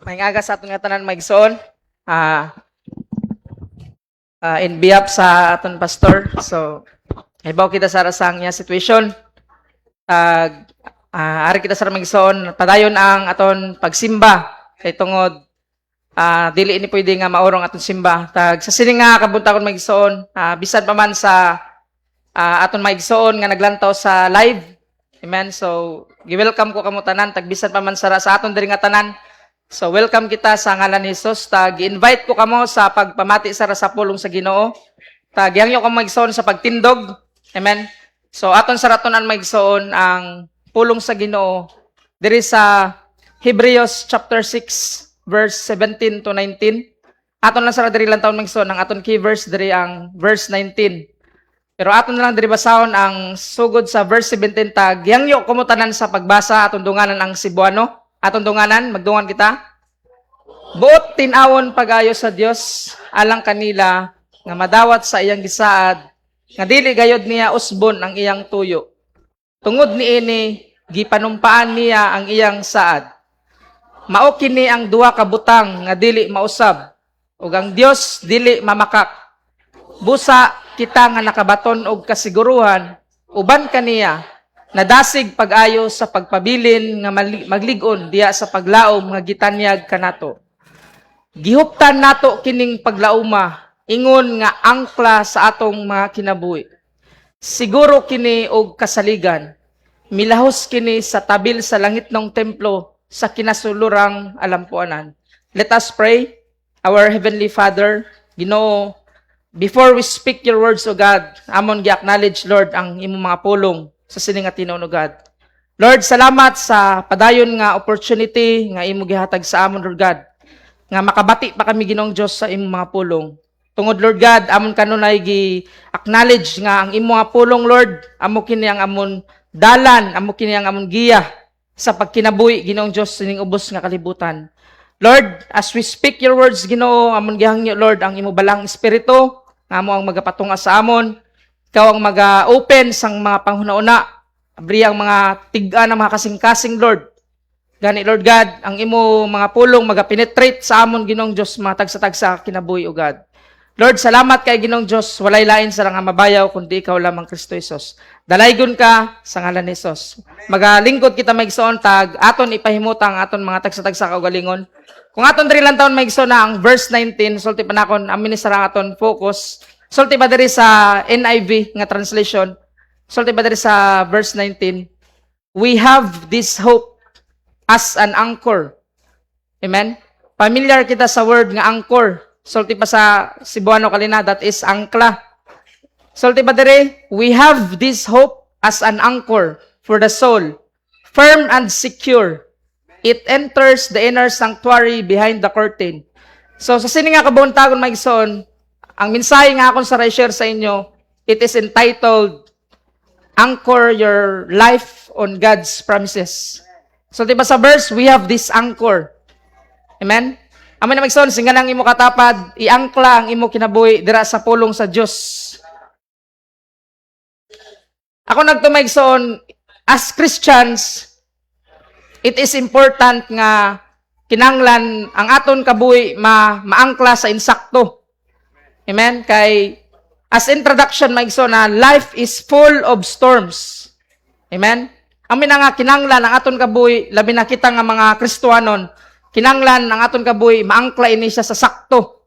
May aga sa aton nga tanan maigsoon. In behalf sa aton pastor. So, hibaw kita sa rasang niya situation. Ari kita sa maigsoon. Padayon ang aton pagsimba. Kay tungod, dili ini pwede nga maurong aton simba. Sa sini nga kabuntakon maigsoon. Bisan pa man sa aton maigsoon nga naglantaw sa live. Amen. So, gi-welcome ko kamo tanan. Tagbisan pa man sa aton diri nga tanan. So, welcome kita sa ngalan ni Jesus. Gi-invite ko kamo sa pagpamati sa pulong sa Ginoo. Gihangyo kamo maigsoon sa pagtindog. Amen. So, aton sa ratonan maigsoon ang pulong sa Ginoo diri sa Hebrews chapter 6 verse 17 to 19. Aton lang sa diri lang taon maigsoon ang aton key verse diri ang verse 19. Pero aton na lang diri basahon ang sugod sa verse 17 gihangyo kamo tanan sa pagbasa aton dunganan ang Cebuano. Atong dunganan, magdungan kita. Buot tinawon pag-ayo sa Dios alang kanila nga madawat sa iyang gisaad nga dili gayod niya usbon ang iyang tuyo. Tungod niini gipanumpaan niya ang iyang saad. Mao kini ang duha ka butang nga dili mausab ug ang Dios dili mamakak. Busa kita nga nakabaton og kasiguruhan uban kaniya nadasig pag-ayo sa pagpabilin nga maglig-on diya sa paglaom nga gitanyag kanato. Gihuptan nato kining paglauma ingon nga angkla sa atong mga kinabuhi. Siguro kini og kasaligan. Milahos kini sa tabil sa langitnong templo sa kinasulurang alampuanan. Let us pray. Our Heavenly Father, Ginoo, before we speak your words, O God, amon gi-acknowledge, Lord, ang imong mga pulong sa sining nga tinuod, God. Lord, salamat sa padayon nga opportunity nga imo gihatag sa amon, Lord God. Nga makabati pa kami Ginoong Dios sa imong mga pulong. Tungod, Lord God, amon kanunay gi-acknowledge nga ang imong mga pulong, Lord, amo kini ang amon dalan, amo kini ang amon giya sa pagkinabuhi Ginoong Dios sining ubos nga kalibutan. Lord, as we speak your words, Ginoo, amon gihangyo, Lord, ang imo balang espiritu nga amo ang magapatunga sa amon. Ikaw ang mag-open sang mga panghuna-una. Abri ang mga tiga ng mga kasing-kasing, Lord. Gani, Lord God, ang imo mga pulong mag-penetrate sa amon Ginong Diyos, mga tagsa-tagsa kinabuhi, O God. Lord, salamat kay Ginong Diyos. Walay lain sa nga mabayaw, kundi ikaw lamang Kristo Jesus. Dalaygon ka sa ngalan ni Jesus. Magalingkod kita maigsoon tag, aton ipahimutang aton mga tagsa-tagsa kaugalingon. Kung aton diri lang taon maigsoon na ang verse 19, sulti pa nakon, amin ni sarang aton focus. Sulti ba diri sa NIV nga translation? Sulti ba diri sa verse 19? We have this hope as an anchor. Amen? Familiar kita sa word nga anchor. Sulti pa sa Cebuano kalina, that is angkla. Sulti ba diri? We have this hope as an anchor for the soul, firm and secure. It enters the inner sanctuary behind the curtain. So sa sini nga kabuntagon maigsoon, ang mensahe nga akong sa share sa inyo, it is entitled, Anchor Your Life on God's Promises. So, diba sa verse, we have this anchor. Amen? Amin na magson, singa ng imo katapad, iangkla ang imo kinabuhi dira sa pulong sa Diyos. Ako nagtumaigsoon, as Christians, it is important nga kinanglan ang aton kabuhi maangkla sa insakto. Amen? Kay, as introduction, maigsoon na, life is full of storms. Amen? Amin na nga, kinanglan ang aton kabuhi, labi na kita nga mga Kristuanon, kinanglan ang aton kabuhi, maangkla ini siya sa sakto.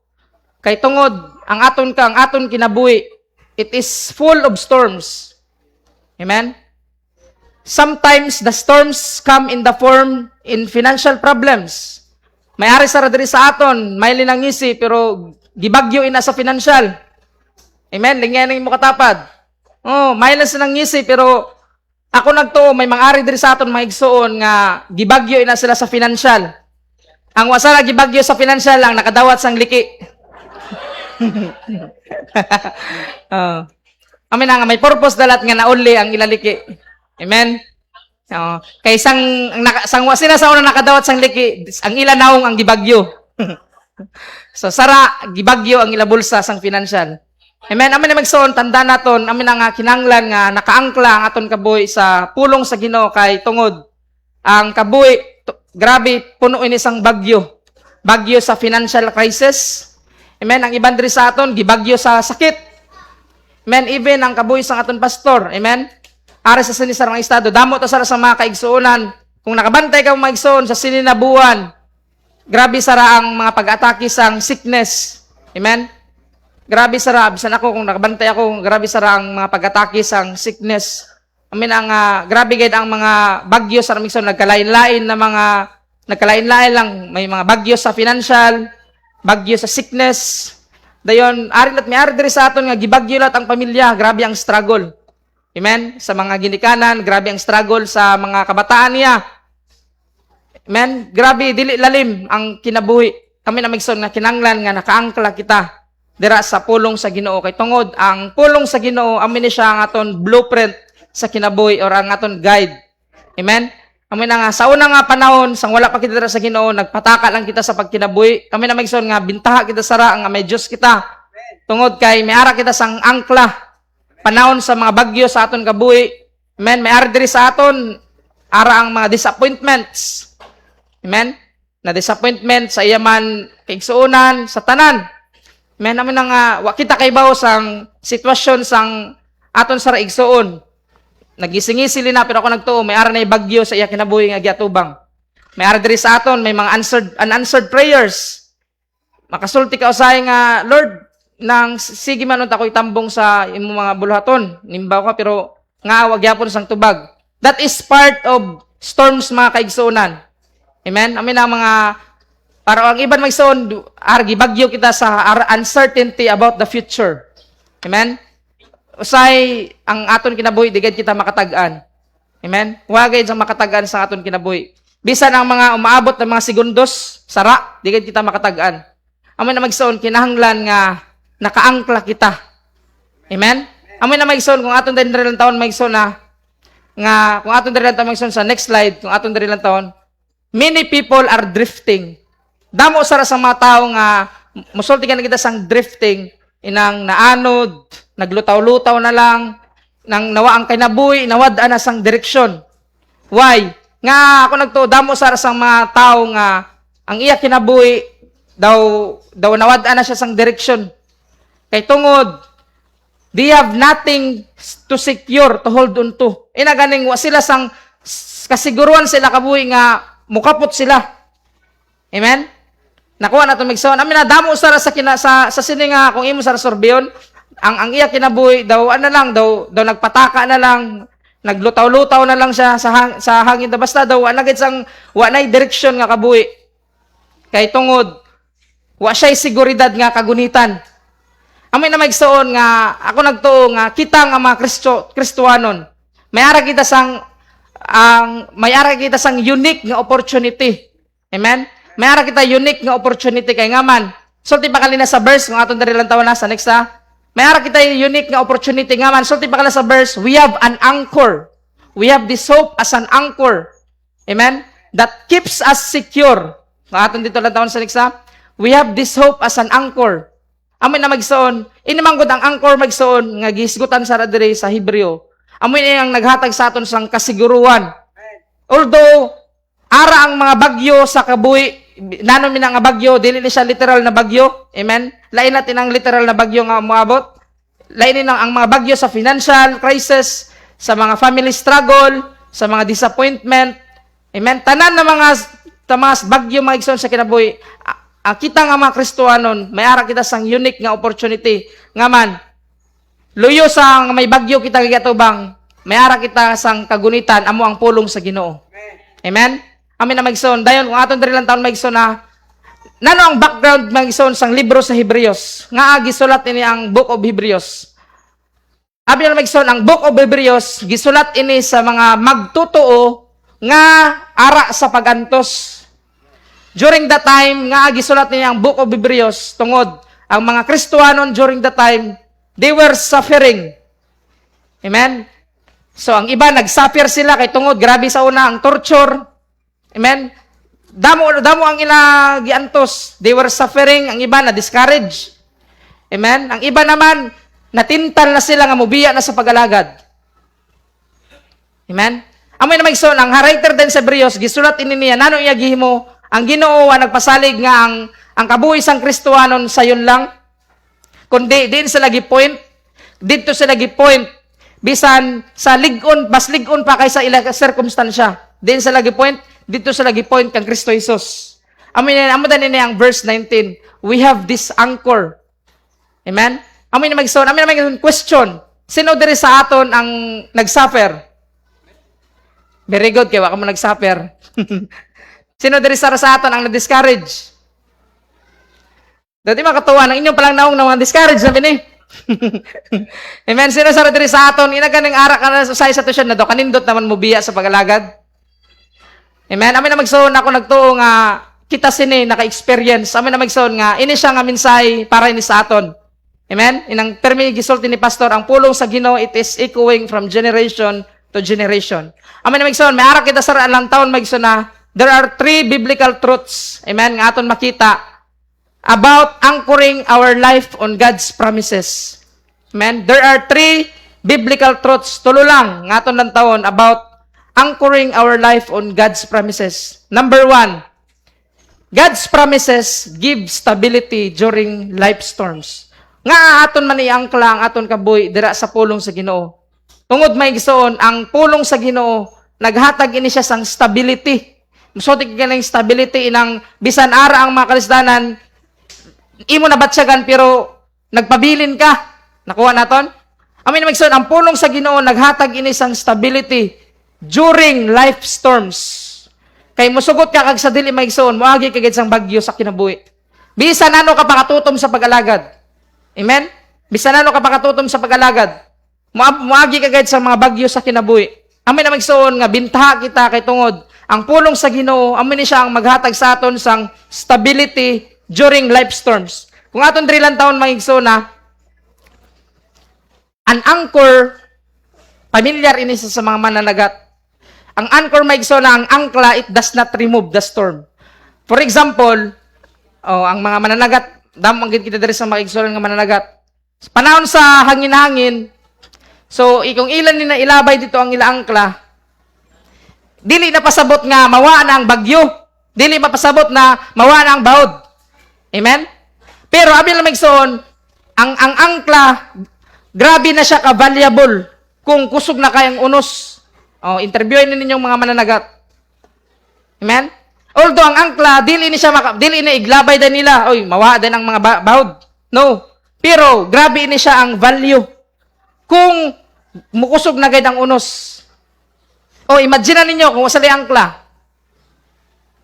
Kay tungod, ang aton kinabuhi, it is full of storms. Amen? Sometimes, the storms come in the form in financial problems. May ari sa diri sa aton, may linangisi, pero gibagyo ina sa financial. Amen? Lingyan mo katapad. Oh, may lang silang ngisi, pero ako nagtuo, may mga ari diri sa aton maigsoon nga gibagyo ina sila sa financial. Ang wasala gibagyo sa financial lang nakadawat sang liki. Amin nga may purpose dalat nga nauli ang ilaliki. Amen. Kay sang wasila sa una nakadawat sang liki, ang ila naong ang gibagyo. So, sara, gibagyo ang ilabulsa sang financial. Amen. Amin na magsoon, tanda naton, amin na nga kinanglan nga nakaangkla ang aton kabuhi sa pulong sa Ginoo kay tungod. Ang kabuhi, grabe, puno ini isang bagyo. Bagyo sa financial crisis. Amen. Ang iban diri sa aton, gibagyo sa sakit. Amen. Even ang kabuhi sa aton pastor. Amen. Ari sa sinisar mga estado, damo to sa mga kaigsuonan. Kung nakabantay ka mga igsoon sa sininabuan, grabe sara ang mga pag-atake sang sickness. Amen. Grabe sara, bisan ako kung nakabantay ako, grabe sara ang mga pag-atake sang sickness. Amin ang grabe gid ang mga bagyo sa Ramigson, nagkalain-lain lang, may mga bagyo sa financial, bagyo sa sickness. Dayon ari lat may ari diri sa aton nga gibagyo lat ang pamilya, grabe ang struggle. Amen. Sa mga ginikanan, grabe ang struggle sa mga kabataan niya. Amen. Grabe dili lalim ang kinabuhi. Kami na Migson nga kinanglan nga nakaangkla kita dira sa pulong sa Ginoo kay tungod ang pulong sa Ginoo amin ni siya ang aton blueprint sa kinabuhi or ang aton guide. Amen? Kami na nga, sa unang nga panahon, sang wala pa kita dira sa Ginoo, nagpataka lang kita sa pagkinabuhi. Kami na Migson nga, bintaha kita sara, nga may Diyos kita. Tungod kay, may ara kita sang angkla. Panahon sa mga bagyo sa aton kabuhi. Amen? May ara diri sa aton, ara ang mga disappointments. Amen? Na disappointment sa iyaman, kaigsuunan, sa tanan. Amen? Amin na nga, wa kita kaybaw sang sitwasyon sang aton sa raigsuon. Nagising-isili na, pero ako nagtuo, may ara na bagyo sa iya kinabuhi nga giatubang. May ara diri sa aton, may mga unanswered prayers. Makasulti ka usahay nga, Lord, nang sige man ako'y tambong sa imong mga buluhaton. Nimbaw ka, pero nga wag yapon sang tubag. That is part of storms mga kaigsuonan. Amen? Amin ang mga, para ang iban magsuon, argi bagyo kita sa uncertainty about the future. Amen? Usay ang aton kinabuhi digad kita makatag-an. Amen. Wagay sa makatag-an sa aton kinabuhi. Bisan ang mga umaabot ng mga segundos, sara, digad kita makatag-an. Amoy na magsuon kinahanglan nga nakaangkla kita. Amen. Amoy na magsuon kung aton din lang taon magsuon na nga kung aton din lang taon magsuon sa next slide, kung aton din lang taon, many people are drifting. Damo sara sa mga tao nga musulti ka na kita sang drifting inang naanod, naglutaw-lutaw na lang, nang nawa ang kinabuhi, nawad na sang direksyon. Why? Nga ako nagtuodamo sa mga tao nga ang iya kinabuhi daw nawad na siya sang direksyon. Kay tungod, they have nothing to secure, to hold on to. Ina ganing wa sila sang kasiguruan sila kabuhi nga mukapot sila. Amen? Nakuha na itong migsaon. Amin na, damo sa sini nga, kung imo sa sorbiyon, ang iya kinabuhi, daw nagpataka na lang, naglutaw-lutaw na lang siya sa hangin. Basta daw, anagit sang, wanay direksyon nga kabuhi. Kay tungod, wa siya'y siguridad nga kagunitan. Amin na migsaon nga, ako nagtuo nga, kita nga mga Kristuanon, may ara kita sang unique nga opportunity. Amen? May ara kita unique nga opportunity kay nga man. Sulti pa kalina sa verse, kung aton dari lang tawa na sa next ha. May ara kita unique nga opportunity nga man. Sulti pa kalina sa verse, we have an anchor. We have this hope as an anchor. Amen? That keeps us secure. Kung aton dito lang tawa sa next ha. We have this hope as an anchor. Amoy na magsoon. Inimanggod ang anchor magsoon nga gisgutan sa radire sa Hebreo. Amoy na ang naghatag sa aton sang kasiguruan. Although, ara ang mga bagyo sa kabuhi, nanon mi nga bagyo, dili ni siya literal na bagyo. Amen? Lain natin ang literal na bagyo nga moabot. Lain ang mga bagyo sa financial crisis, sa mga family struggle, sa mga disappointment. Amen? Tanan na mga bagyo mga igsoon sa kinabuhi. Kita nga mga Kristohanon, may ara kita sang unique nga opportunity. Nga man, luyo sa may bagyo kita gigatubang, may ara kita sang kagunitan, amo ang pulong sa Ginoo. Amen? Amin na magson. Dayon, kung aton diri lang taon magson na, nano ang background magson sang libro sa Hebreos? Nga gisulat ini ang Book of Hebreos. Abi na magson, ang Book of Hebreos, gisulat ini sa mga magtutuo nga ara sa pagantos. During that time, nga gisulat ini ang Book of Hebreos, tungod, ang mga Kristohanon during that time, they were suffering. Amen? So, ang iba, nagsuffer sila kay tungod, grabe sa una, ang torture. Amen? Damo ang giantos. They were suffering. Ang iba na discouraged. Amen? Ang iba naman, natintal na sila nga mubiya na sa pag-alagad. Amen? Amoy na maigsoon ang writer din sa Hebreos gisulat ini niya nano iya gihimo ang Ginoo nagpasalig nga ang kabuhi sang Kristohanon sayon lang kundi din sa lagi point dito sa lagi point bisan sa ligon mas ligon pa kaysa ila circumstansya din sa lagi point dito sa lagi point kang Kristo Jesus. Amoy na amo din ang verse 19. We have this anchor. Amen. Amoy na maigsoon question. Sino diri sa aton ang nagsuffer? Very good, kaya waka mo nagsuffer. Sino diri sa aton ang na-discourage? Dati makatuwa, ng inyong palang naong na discourage na bini. Amen, sino sa diri sa aton, inaganing arak ka na sa situation na do, kanindot naman mo biya sa pag-alagad. Amen, amin na magsoon ako nagtuo nga, kita sini, naka-experience. Amin na magsoon nga, ini siya nga minsay para ini sa aton. Amen, inang permi gisulti ni Pastor, ang pulong sa Ginoo, it is echoing from generation to generation. Amen na magsoon, may arak kita sa alang taon magsoon na there are 3 biblical truths, amen, nga aton makita about anchoring our life on God's promises. Amen. There are 3 biblical truths, tulo lang, nga aton lang taon about anchoring our life on God's promises. Number 1, God's promises give stability during life storms. Nga aton man iangkla ang aton kabuhi dira sa pulong sa Ginoo. Tungod may gisoon, ang pulong sa Ginoo, naghatag ini siya sang stability. Musotik ka ng stability inang bisan ara ang mga kalisdanan, imo na batsyagan pero nagpabilin ka. Nakuha naton? Amin na magsoon, ang pulong sa Ginoo, naghatag ini sang stability during life storms. Kay musugot ka kag sa dili maigsoon, moagi kagid sang bagyo sa kinabuhi. Bisan ano ka pakatutom sa pag-alagad. Amen? Bisan ano ka pakatutom sa pag-alagad. Muagi kagad sa mga bagyo sa kinabuhi. Amin na magsoon nga bintaha kita kay tungod ang pulong sa Ginoo amin ni siya ang maghatag sa aton sang stability during life storms. Kung aton diri lang taon magigsoon na an anchor familiar ini sa mga mananagat. Ang anchor magigsoon na ang angkla it does not remove the storm. For example, ang mga mananagat damang kita diri sa magigsoon nga mananagat. Panahon sa hangin-hangin, so, kung ilan ni na ilabay dito ang ilaangkla, dili na pasabot nga mawa na ang bagyo. Dili mapasabot na mawa na ang baod. Amen? Pero abi lang magsoon, ang angkla, grabe na siya ka-valuable kung kusog na kayang unos. Interviewin ninyong mga mananagat. Amen? Although ang angkla, dili na iglabay din nila. Oy, mawa din ang mga baod. No. Pero, grabe ni siya ang value. Kung mukusog na gayud ang unos. Imagine ninyo kung wasali angkla.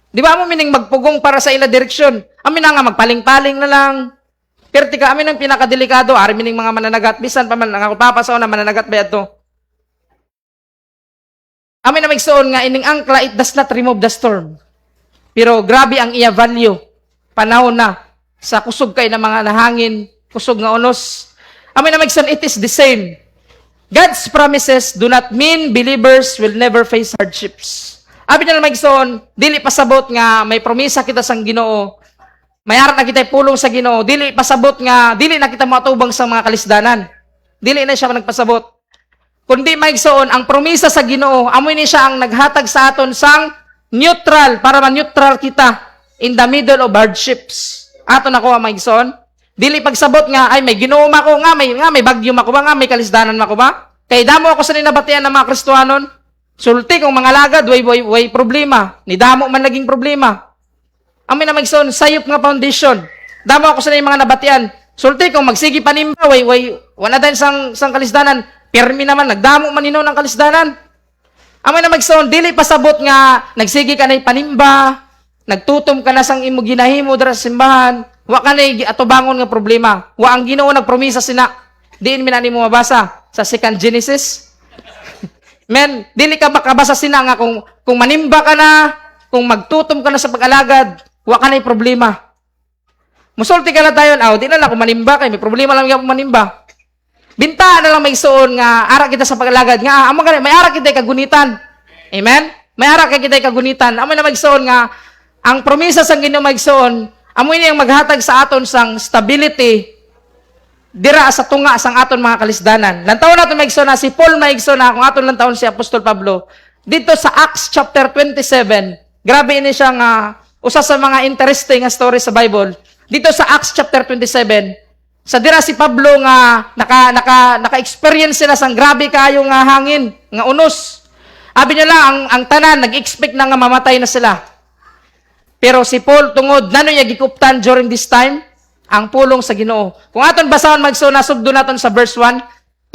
Di ba mo mining magpugong para sa ila direksyon? Amin na nga magpaling-paling na lang. Pero tika, amin ang pinakadelikado. Ari mining mga mananagat. Bisan pa man, ang papasaw na mananagat ba ito? Amin na magsoon nga, ining angkla, it does not remove the storm. Pero grabe ang iya value. Panahon na sa kusog kay na mga nahangin, kusog nga unos. Amin na magsoon, it is the same. God's promises do not mean believers will never face hardships. Abi na magsoon, dili pasabot nga may promisa kita sang Ginoo. Mayara na kita pulong sa Ginoo, dili pasabot nga dili na kita matubang sa mga kalisdanan. Dili na siya nagpasabot. Kundi magsoon, ang promisa sa Ginoo, amoy ni siya ang naghatag sa aton sang neutral para ma-neutral kita in the middle of hardships. Aton ako magsoon. Dili pagsabot nga, ay may Ginoo mako nga may bagyo mako ba nga may kalisdanan mako ba? Kay damo ako sa ninabatian ng mga Kristohanon. Sulti kung mga lagad way problema, ni damo man naging problema. Amin na magsoon sayop nga foundation. Damo ako sa mga nabatian. Sulti kung magsigi panimba wala din sang kalisdanan. Permi naman nagdamo man nino ng kalisdanan. Amin na magsoon dili pasabot nga nagsigi ka na panimba, nagtutom ka na sang imo ginahimo dira sa simbahan. Wa ka na atubangon nga problema. Wa ang Ginoo nagpromisa sina. Diin minani mo mabasa sa 2 Genesis. Men, dili ka makabasa sina nga kung manimba ka na, kung magtutom ka na sa pag-alagad, wa ka na problema. Musulti ka na tayo, di na lang kung manimba kay may problema lang yung manimba. Binta na lang may isuon nga ara kita sa pag-alagad nga amo gani may ara kita kagunitan. Amen. May ara kita kagunitan. Amo na magsuon nga ang promisa sang Ginoo magsuon amoy niyang maghatag sa aton sang stability dira sa tunga sang aton mga kalisdanan. Lantaw naton maigsoon na si Paul maigsoon na kung aton lantaon si Apostol Pablo. dito sa Acts chapter 27, grabe ini siya nga usa sa mga interesting nga story sa Bible. Dito sa Acts chapter 27, sa dira si Pablo nga naka-experience sila sang grabe kayo nga hangin, nga unos. Abi nila ang tanan nag-expect na nga mamatay na sila. Pero si Paul tungod nano niya gikuptan during this time ang pulong sa Ginoo. Kung aton basahon magsuna subdo naton sa verse 1,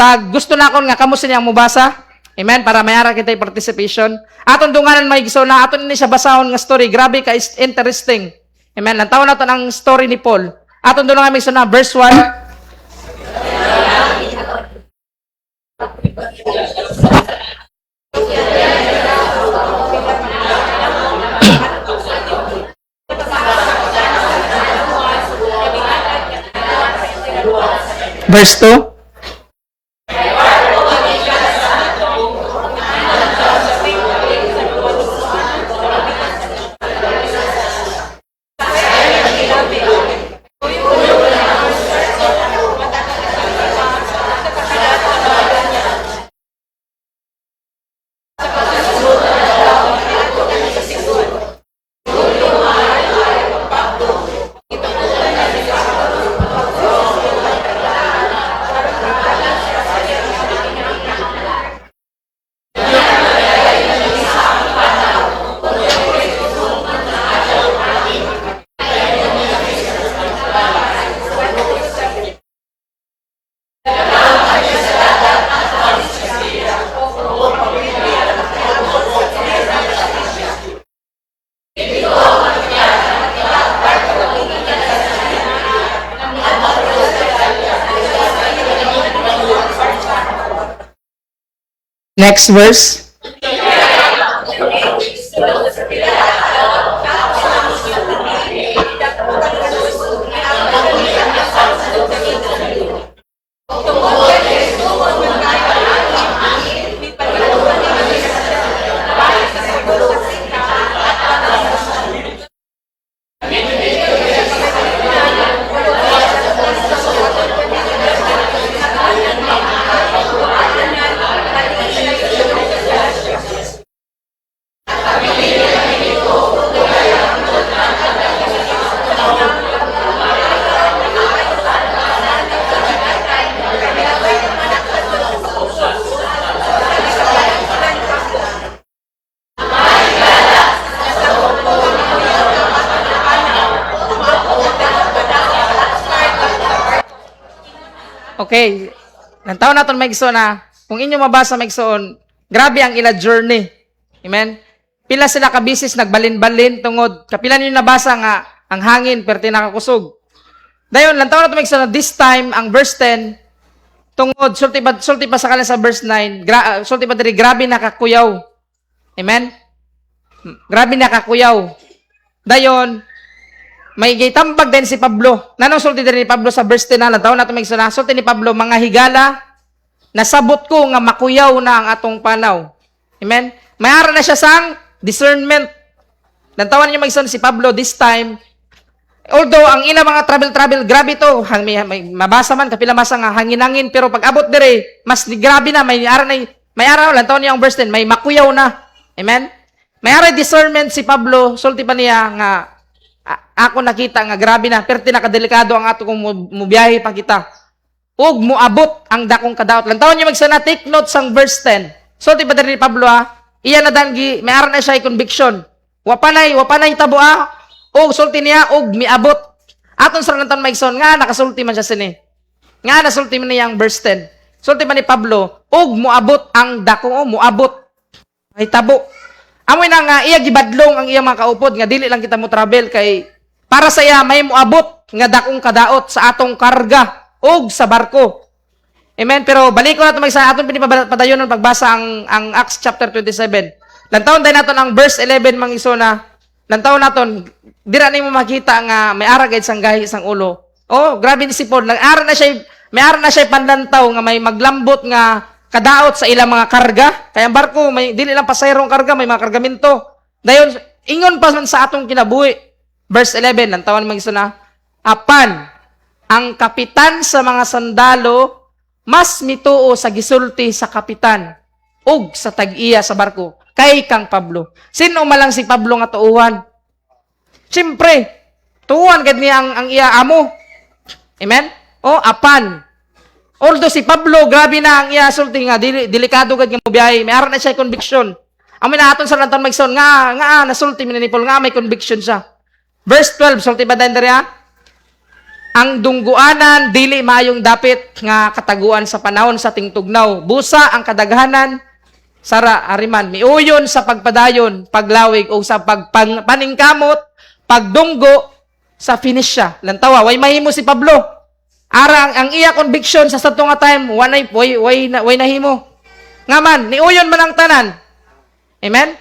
tag gusto na akon nga kamo siya mubasa. Amen, para mayara kita participation. Aton dunganan may gisuna, aton ni siya basahon nga story, grabe ka interesting. Amen. Lantaw naton ang story ni Paul. Aton dungan may gisuna verse 1. Verse 2. Next verse. Okay. Nantaw naton may igsoon na kung inyo mabasa may igsoon, grabe ang ila journey. Amen. Pila sila ka bisis nagbalin-balin tungod kapila niyo nabasa nga ang hangin perti nakakusog. Dayon lantaw naton may igsoon na this time ang verse 10 tungod sulti pa sa kanila sa verse 9, sulti pa diri grabe nakakuyaw. Amen. Grabe nakakuyaw. Dayon may gitambag din si Pablo. Nanong sulti din ni Pablo sa verse 10 na taon nato magsuna. Sulti ni Pablo, mga higala, nasabot ko nga makuyaw na ang atong panaw. Amen? Mayara na siya sang discernment. Nantawan niyo magsuna si Pablo this time. Although ang ila mga travel, grabe to. May mabasa man, kapila masa nga hangin-hangin. Pero pag abot dire, mas grabe na. May ara, lantawan niyo ang verse 10, may makuyaw na. Amen? Mayara discernment si Pablo. Sulti pa niya nga, ako nakita nga grabe na, perti nakadelikado ang ato kung mubiyahe pa kita. Ug muabot ang dakong kadaot. Lantawan niyo magsana take note sang verse 10. So ti padre ni Pablo iya na dangi may aron na siya conviction. Wapanay tabo og sulti niya og miabot. Aton sa lantawan maigson nga nakasulti man siya sini. Nga nasulti man niya ang verse 10. Sulti man ni Pablo og muabot ang dakong muabot. Ay tabo. Amoy na nga iya gibadlong ang iyang mga kaupod nga dili lang kita mo travel kay para sa iya may muabot nga dakong kadaot sa atong karga og sa barko. Amen. Pero balik ko nato sa atong pinipadayon pagbasa ang Acts chapter 27. Lantawon day naton ang verse 11 mang isona. Lantawon naton dira nimo makita nga may ara gayud sang gahi sang ulo. Oh, grabe ni si Paul. May ara na siya panlantaw nga may maglambot nga kadaot sa ilang mga karga. Kaya ang barko, may dili lang pasayerong karga, may mga kargamento. Dayon, ingon pa man sa atong kinabuhi. Verse 11, lantawan mag na, apan, ang kapitan sa mga sandalo, mas mituo sa gisulti sa kapitan, ug sa tag-iya sa barko. kay kang Pablo. Sino malang si Pablo nga tuuhan? Siyempre, tuuhan gad niya ang iya amo. Amen? O, apan. Although si Pablo, grabe na ang iya sulti nga, delikado gad nga mobiyahe. May aral na siya conviction. Ang minahaton sa lantan magson, nga, nasulti minanipol, nga may conviction siya. Verse 12, sulti ba dahil dariya? Ang dungguanan, dili maayong dapit nga kataguan sa panahon sa tingtugnaw. Busa ang kadaghanan, sara, ariman, miuyon sa pagpadayon, paglawig, o sa pagpaningkamot, pagdunggo, sa finish siya. Lantawa, way mahimo si Pablo. Ara, ang iya conviction sa sato nga time, way nahimo. Nga man, niuyon man ang tanan. Amen?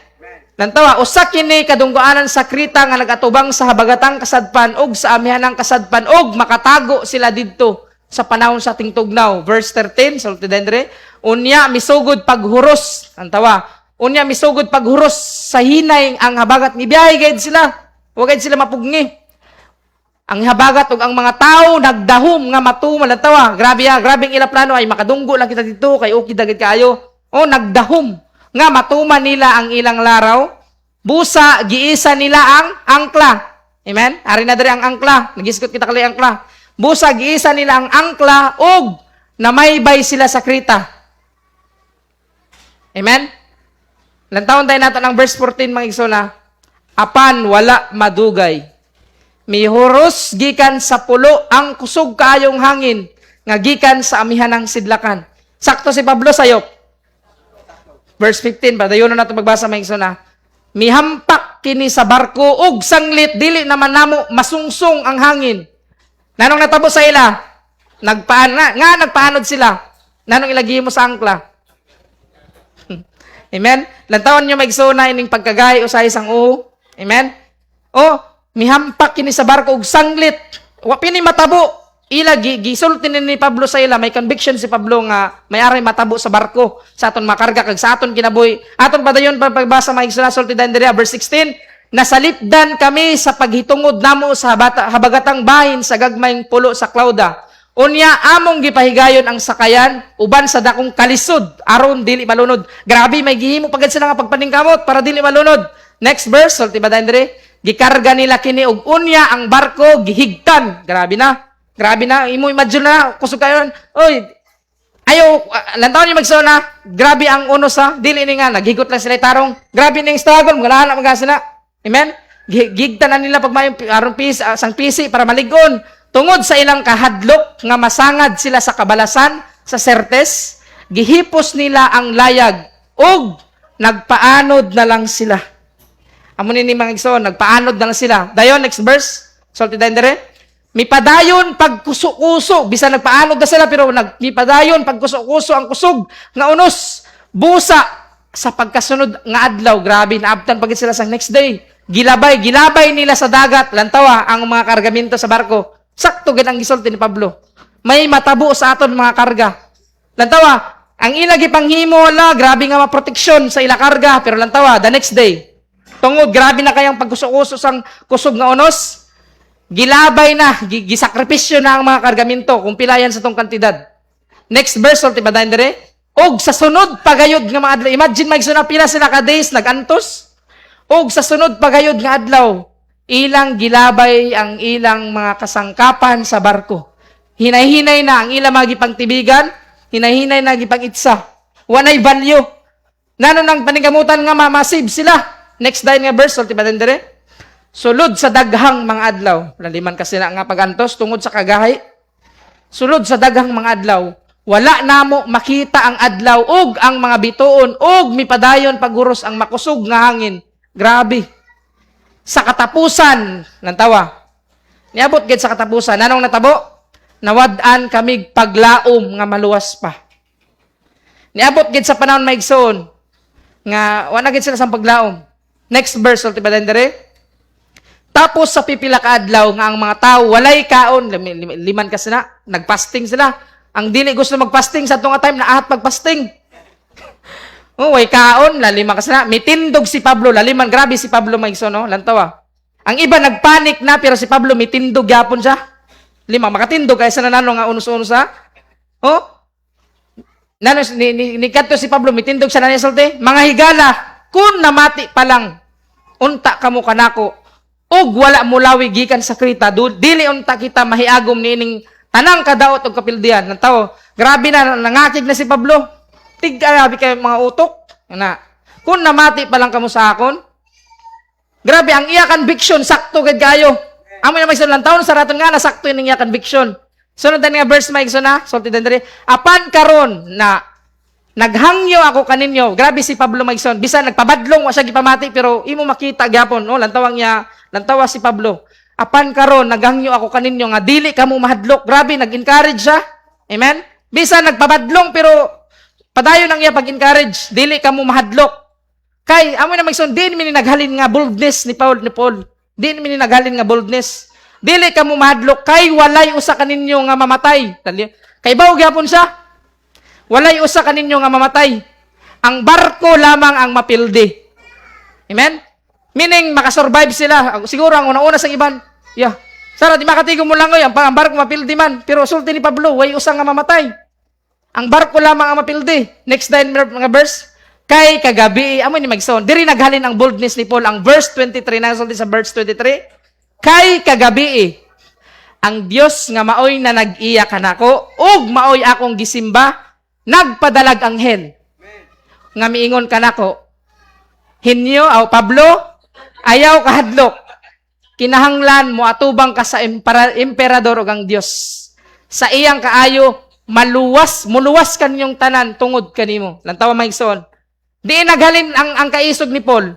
Lantawa, usa kini kadunggoanan sa Krita nga nagatubang sa habagatang kasadpan og sa amihanang kasadpan og makatago sila didto sa panahon sa tingtugnaw. Verse 13, sulti dendre, unya misugod paghuros. Lantawa, unya misugod paghuros sa hinay ang habagat ni biyahe gayud sila. Wa gayud sila mapugni. Ang habagat ug ang mga tao nagdahom nga matuman. Lantawa, grabe ang ila plano ay makadunggo lang kita dito kay okay dagit kaayo. O nagdahom nga matuman nila ang ilang laraw, busa, giisa nila ang angkla. Amen? Ari na diri ang angkla. Nagisgot kita kali angkla. Busa, giisa nila ang angkla, og namaybay sila sa Krita. Amen? Lantawon tayo nato ng verse 14, mga igsoon. Apan, wala madugay. Mihuros gikan sa pulo ang kusog kaayong hangin, nga gikan sa amihanang sidlakan. Sakto si Pablo sayop. Verse 15, padayon na nato magbasa mga igsoon. Mihampak kini sa barko ug sanglit dili naman namo masungsong ang hangin. Nanong natabo sa ila? Nagpaanod sila. Nanong ilagi mo sa angkla? Amen? Lantawan nyo maigsoon ining pagkagay o sa isang Amen? O, mihampak kini sa barko ug sanglit. Wa pini matabo. Ila gisulti ni Pablo sa ila, may conviction si Pablo nga may aray matabo sa barko sa aton makarga kag sa aton kinabuhi. Aton padayon pagbasa maigsoon sulti dendria verse 16, nasalipdan kami sa paghitungod namo sa habagatang bahin sa gagmayng pulo sa Clauda. Unya among gipahigayon ang sakayan uban sa dakong kalisod aron dili malunod. Grabe may gihimo pagad sila nga pagpaningkamot para dili malunod. Next verse sulti ba dendri? Gikarga nila kini og unya ang barko gihigtan. Grabe na. Imo imagine na, kusog kayo, oy, ayaw, lantawon niyo magsaw na, grabe ang unos ha, dili ni nga, naghigot lang sila tarong, grabe na yung struggle, mga lahat na sila, amen? Gigta na nila pag may arong sang pisi para maligon, tungod sa ilang kahadlok, nga masangad sila sa kabalasan, sa Sertes, gihipos nila ang layag, og nagpaanod na lang sila. Amunin ni mga igsoon, nagpaanod na lang sila. Dayon, next verse, sulti dayon dire. Mipadayon pagkuso-kuso, bisan nagpaanod na sila pero mipadayon pagkuso-kuso ang kusog nga unos, busa sa pagkasunod nga adlaw. Grabe, naabtan pagit sila sa next day. Gilabay nila sa dagat, lantawa ang mga kargamento sa barko. Sakto gid ang gisulti ni Pablo. May matabo sa aton mga karga. Lantawa, ang ilagi panghimo la, grabe nga maproteksyon sa ila karga, pero lantawa the next day. Tungod grabe na kayang pagkuso-kuso sang kusog nga unos. Gilabay na, gisakripisyo na ang mga kargamento kung pilayan sa tong kantidad. Next verse, sulti ba dire? Og sa sunod pagayod nga mga adlaw. Imagine maigsoon pila sila ka days nagantos. Og sa sunod pagayod nga adlaw, ilang gilabay ang ilang mga kasangkapan sa barko. Hinay-hinay na ang ilang mga gipangtibigan, hinay-hinay na gipangitsa. Wanay value. Nano nang paningkamutan nga mamasib sila. Next day nga verse, sulti ba dire? Sulod sa daghang mga adlaw, laliman kasi na nga pagantos tungod sa kagahay. Sulod sa daghang mga adlaw, wala namo makita ang adlaw ug ang mga bituon ug mipadayon paghuros ang makusog nga hangin. Grabe. Sa katapusan, nantawa. Niabot gid sa katapusan, nanong natabo? Nawad-an kamig paglaom nga maluwas pa. Niabot gid sa panahon maigsoon nga wala gid sila sa paglaom. Next verse, ulti ba dire? Tapos sa pipila ka adlaw nga ang mga tao walay kaon, liman kasi na, nagpasting sila. Ang dili gusto magpasting sa tunga time na ahat magpasting. Way kaon, lalima kasi na. Mitindog si Pablo, laliman, grabe si Pablo maigso, no? Lantawa. Ang iba nagpanik na, pero si Pablo mitindog yapon siya. Lima, makatindog kaysa na nanong nga unos-unos ha. Nano, ni kadto si Pablo, mitindog siya na nisulti. Mga higala, kun namati pa lang, unta kamo kanako, ug wala mo lawi gikan sa Krita, dili unta kita mahiagom niining tanang kadaot ug kapildihan. Ng tao, grabe na, nangakig na si Pablo. Grabe kay mga utok. Na, kun namati pa lang kamo sa akon, grabe, ang iya conviction, sakto gad kayo. Amo na magsun lang taon sa raton nga nasakto ning iya conviction. Sunod nga verse maigso na, sulti diri. Apan karon na naghangyo ako kaninyo. Grabe si Pablo maigson. Bisan nagpabadlong wa siya gipamati pero imo makita gyapon, no, lantawang niya, lantawa si Pablo. Apan karon naghangyo ako kaninyo nga dili kamo mahadlok. Grabe, nag-encourage siya. Amen. Bisan nagpabadlong pero padayon ang iya pag-encourage, dili kamo mahadlok. Kay amo na maigson, din mi naghalin nga boldness ni Paul. Di namin naghalin nga boldness. Dili ka mo mahadlok kay walay usa kaninyo nga mamatay. Kay bawo gyapon siya. Walay usa kaninyo nga mamatay. Ang barko lamang ang mapildi. Amen? Meaning makasurvive sila. Siguro ang una-una sa iban. Yeah. Sara di makatigom mo lang ang barko mapildi man. Pero sulti ni Pablo, way usa nga mamatay. Ang barko lamang ang mapildi. Next line mga verse. Kay kagabi, amo ni magson. Diri naghalin ang boldness ni Paul. Ang verse 23, nasulti sa verse 23. Kay kagabi, ang Dios nga maoy na nag-iya kanako, ug maoy akong gisimba, nagpadalag anghel. Nga miingon kanako, Hinyo, Pablo, ayaw kahadlok. Kinahanglan mo atubang ka sa emperador ug ang Dios. Sa iyang kaayo, muluwas kanyong tanan tungod kanimo. Lantawa maigsoon. Di naghalin ang kaisog ni Paul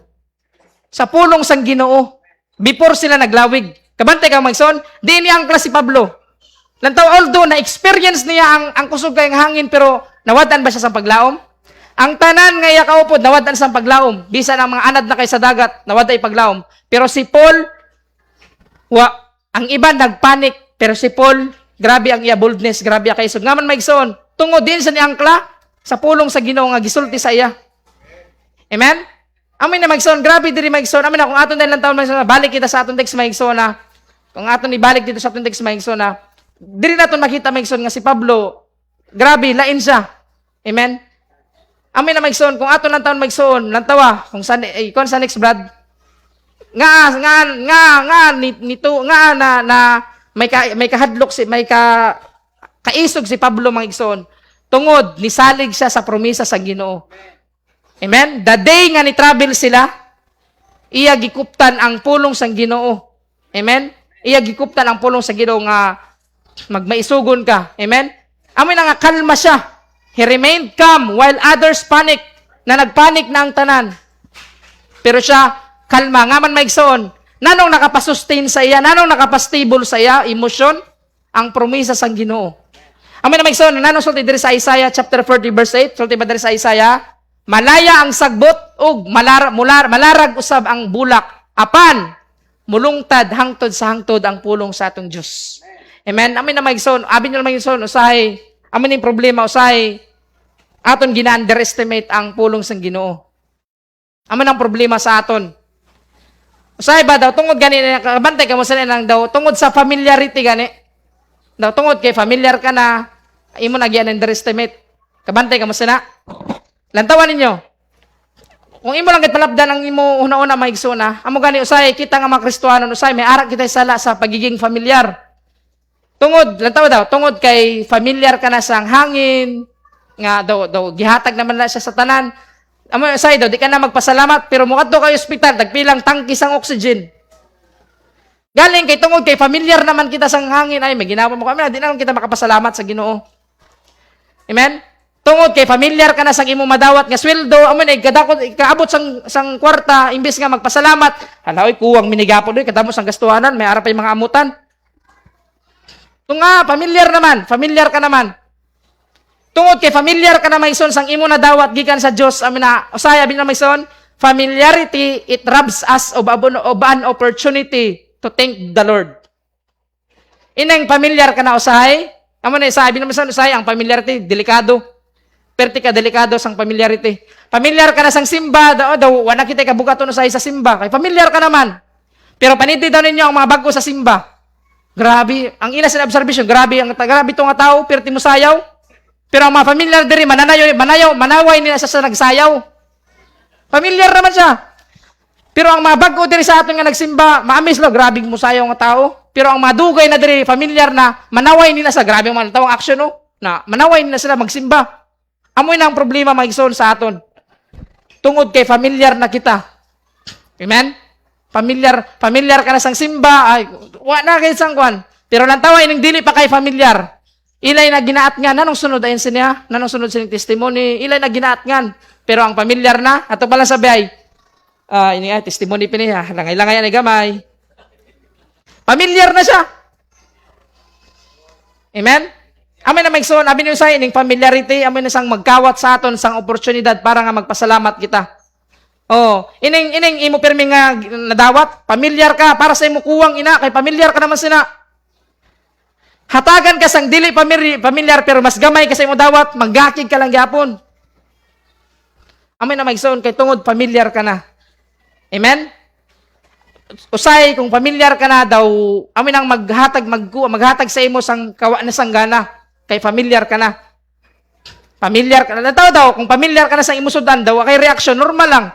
sa pulong sang Ginoo before sila naglawig. Kabantay ka magson, di niya ang klase si Pablo. Lantaw, although na-experience niya ang kusog kayong hangin, pero nawadan ba siya sa paglaom? Ang tanan nga iya kaupod, nawadan sa paglaom. Bisan ang mga anad na kay sa dagat, nawaday paglaom. Pero si Paul, ang iba nagpanik, pero si Paul, grabe ang iya boldness, grabe ang kaisog. Ngaman maigsoon, tungod din sa niangkla, sa pulong sa Ginoo nga gisulti sa iya. Amen? Amin na magson, grabe diri magson. Amin na kung aton lang taon magson, balik kita sa aton text magson na. Kung aton ibalik dito sa aton text magson na, diri naton makita magson nga si Pablo, grabe lain siya. Amen? Amin na magson, kung aton lang taon magson, lantawa, kung sa next Brad. Nito na may kahadlok kaisog si Pablo magson. Tungod nisalig siya sa promesa sa Ginoo. Amen? The day nga ni-travel sila, iya gikuptan ang pulong sang Ginoo. Amen? Iya gikuptan ang pulong sa Ginoo nga magmaisugon ka. Amen? Amoy na nga kalma siya. He remained calm while others panic. Na nagpanik na ang tanan. Pero siya, kalma. Nga man maigsoon. Nanong nakapasustain sa iya, nanong nakapastable sa iya, emosyon, ang promesa sang Ginoo. Amoy na maigsoon, nanong sulti diri sa Isaiah chapter 40 verse 8, sulti ba diri sa Isaiah? Malaya ang sagbot ug malarag usab ang bulak. Apan mulungtad hangtod sa hangtod ang pulong sa atong Dios. Amen. Amin na maigsoon, abi nyo na maigsoon usahay. Amin ning problema usahay aton gina-underestimate ang pulong sang Ginoo. Amin ang problema sa aton. Usahay ba daw tungod gani bantay ka mo sa nang daw tungod sa familiarity gani. Daw tungod kay familiar ka na imo na gi-underestimate. Kabantay ka mo sa na. Lantawan ninyo. Kung imo lang gid palabdan ang imo una-una maigsoon na, amo gani usay kita nga mga Kristiyanon usay may arak kita sala sa pagiging familiar. Tungod, lantaw daw, tungod kay familiar ka na sa hangin, nga daw gihatag naman na siya sa tanan. Amo usay daw di ka na magpasalamat pero mukadto kay ospital tagpilang tangki sang oxygen. Galing kay tungod kay familiar naman kita sang hangin ay may ginawa mo kami di na kita makapasalamat sa Ginoo. Amen. Tungod kay familiar ka na sang imong madawat nga sweldo, amo na kadakot kaabot sang kwarta imbes nga magpasalamat. Halaoy kuwang minigapon doy kadamo sang gastuhanan, may ara pa yung mga amutan. Tunga familiar ka naman. Tungod kay familiar ka na maison sang imong nadawat gikan sa Dios, amo na usaya bin na maison, familiarity it robs us of an opportunity to thank the Lord. Inang familiar ka na usahay, amo na sabi naman sa usahay ang familiarity delikado. Perti ka delikado sang familiarity. Familiar ka na sang simba, daw wala kita kabugaton sa simba. Kay familiar ka naman. Pero paniti daw ninyo ang mga bago sa simba. Grabe, ang ina sa observation, grabe to nga tao, perti mo sayaw. Pero ang mga familiar diri manaway nila sa nagsayaw. Familiar naman siya. Pero ang mga bago diri sa aton nga nagsimba, maamis lo, grabing musayaw nga tao. Pero ang madugay na diri, familiar na, manaway nila sa grabing mga tawang aksyon, no? Na manaway nila sila magsimba. Amoy na ang problema maigsoon sa aton. Tungod kay familiar na kita. Amen? Familiar ka na sang simba, ay, na kay sang kwan. Pero lantawa, ining dili pa kay familiar. Ilay na ginaat nga, nanong sunod ayon siya, nanong sunod sining testimony, ilay na ginaat nga. Pero ang familiar na, ato pala sabi ay, ini ay, testimony piniya, langay-langay yan ay gamay. Familiar na siya. Amen? Amin na maigsoon, amin yung sa ining familiarity, amin na sang magkawat sa aton, sang oportunidad para nga magpasalamat kita. Oh, ining imo pirmi nga nadawat, familiar ka, para sa imo kuwang ina, kay familiar ka naman sina. Hatagan ka sang dili familiar, pero mas gamay ka sa imo dawat, maggakig ka lang gyapon. Amin na maigsoon, kay tungod familiar ka na. Amen? Usay, kung familiar ka na daw, amin ang maghatag sa imo sang kawa na sanggana, kay familiar ka na. Familiar ka na. Nataw daw, kung familiar ka na sa imo sudan daw, kay reaction, normal lang.